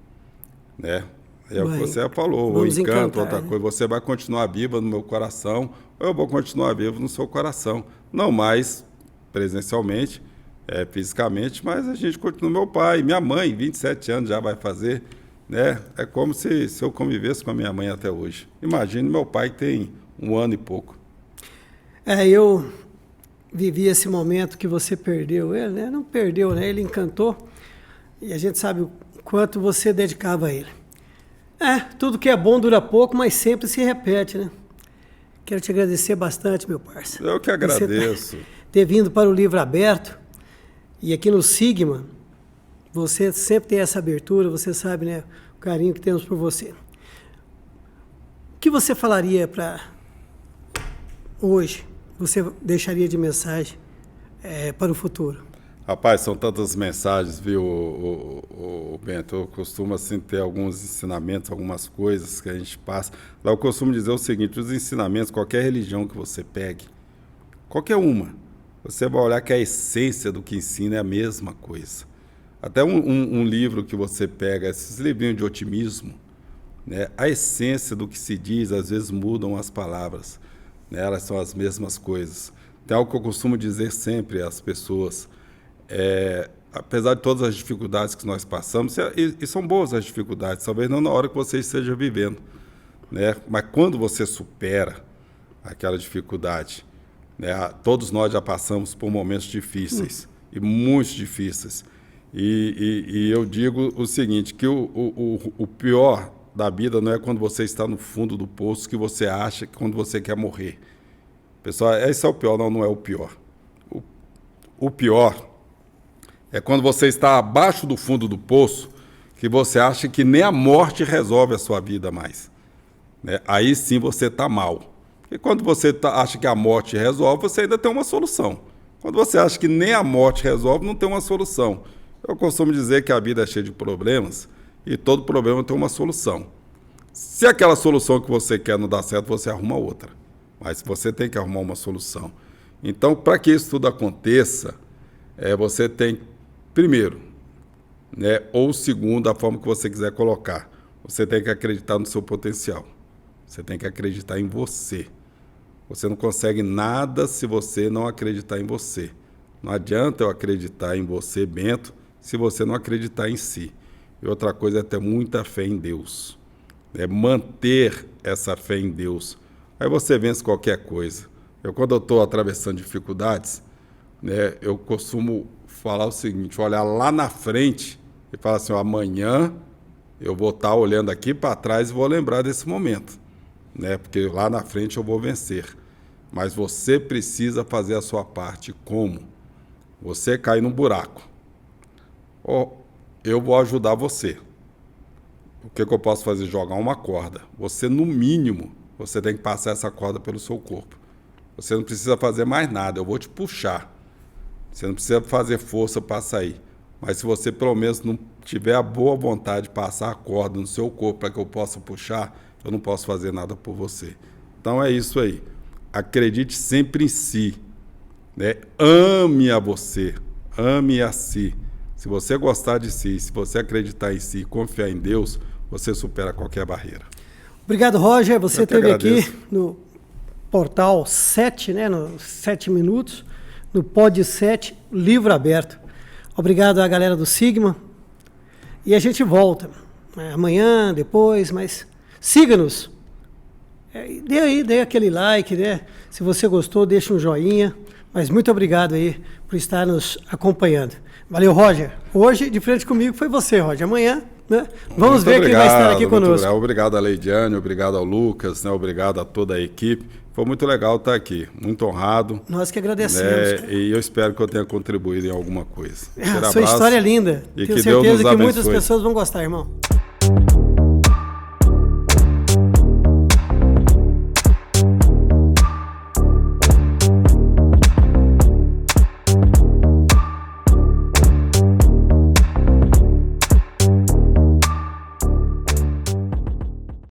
Né? É o que você falou, o encanto, outra coisa. Você vai continuar viva no meu coração, ou eu vou continuar vivo no seu coração. Não mais presencialmente, fisicamente, mas a gente continua. Meu pai, minha mãe, 27 anos já vai fazer, né? É como se eu convivesse com a minha mãe até hoje. Imagine meu pai que tem 1 ano e pouco. Eu vivi esse momento que você perdeu ele, né? Não perdeu, né? Ele encantou e a gente sabe o quanto você dedicava a ele. Tudo que é bom dura pouco, mas sempre se repete, né? Quero te agradecer bastante, meu parceiro. Eu que agradeço. Ter vindo para o Livro Aberto. E aqui no Sigma, você sempre tem essa abertura, você sabe, né, o carinho que temos por você. O que você falaria para hoje? Você deixaria de mensagem para o futuro? Rapaz, são tantas mensagens, viu, o Bento? Eu costumo assim, ter alguns ensinamentos, algumas coisas que a gente passa. Lá eu costumo dizer o seguinte, os ensinamentos, qualquer religião que você pegue, qualquer uma, você vai olhar que a essência do que ensina é a mesma coisa. Até um livro que você pega, esses livrinhos de otimismo, né? A essência do que se diz, às vezes mudam as palavras, né? Elas são as mesmas coisas. Tem algo que eu costumo dizer sempre às pessoas, apesar de todas as dificuldades que nós passamos, e são boas as dificuldades, talvez não na hora que você esteja vivendo, né? Mas quando você supera aquela dificuldade, né? Todos nós já passamos por momentos difíceis, e muito difíceis. E eu digo o seguinte, que o pior da vida não é quando você está no fundo do poço, que você acha que quando você quer morrer. Pessoal, esse é o pior, não é o pior. O pior é quando você está abaixo do fundo do poço, que você acha que nem a morte resolve a sua vida mais. Né? Aí sim você está mal. E quando você acha que a morte resolve, você ainda tem uma solução. Quando você acha que nem a morte resolve, não tem uma solução. Eu costumo dizer que a vida é cheia de problemas e todo problema tem uma solução. Se aquela solução que você quer não dá certo, você arruma outra. Mas você tem que arrumar uma solução. Então, para que isso tudo aconteça, você tem, primeiro, né, ou segundo, a forma que você quiser colocar, você tem que acreditar no seu potencial. Você tem que acreditar em você. Você não consegue nada se você não acreditar em você. Não adianta eu acreditar em você, Bento, se você não acreditar em si. E outra coisa é ter muita fé em Deus. É manter essa fé em Deus. Aí você vence qualquer coisa. Quando eu estou atravessando dificuldades, né, eu costumo falar o seguinte, olhar lá na frente e falar assim, amanhã eu vou estar olhando aqui para trás e vou lembrar desse momento. Né, porque lá na frente eu vou vencer. Mas você precisa fazer a sua parte. Como? Você cair num buraco. Eu vou ajudar você. O que eu posso fazer? Jogar uma corda. Você, no mínimo, você tem que passar essa corda pelo seu corpo. Você não precisa fazer mais nada, eu vou te puxar. Você não precisa fazer força para sair. Mas se você, pelo menos, não tiver a boa vontade de passar a corda no seu corpo para que eu possa puxar, eu não posso fazer nada por você. Então é isso aí. acredite sempre em si, né? Ame a você, ame a si. Se você gostar de si, se você acreditar em si, confiar em Deus, você supera qualquer barreira. Obrigado, Roger. Você esteve agradeço. aqui no Portal 7, né, no 7 Minutos, no Pod 7, livro aberto. Obrigado à galera do Sigma. E a gente volta, né, amanhã, depois, mas siga-nos. Dê aquele like, né? Se você gostou, deixa um joinha. Mas muito obrigado aí por estar nos acompanhando. Valeu, Roger. Hoje, de frente comigo, foi você, Roger. Amanhã, né? Vamos ver quem vai estar aqui conosco. Obrigado a Leidiane, obrigado ao Lucas, né? Obrigado a toda a equipe. Foi muito legal estar aqui, muito honrado. Nós que agradecemos. Né? E eu espero que eu tenha contribuído em alguma coisa. Sua história é linda. E Tenho que certeza Deus nos que abençoe. muitas pessoas vão gostar, irmão.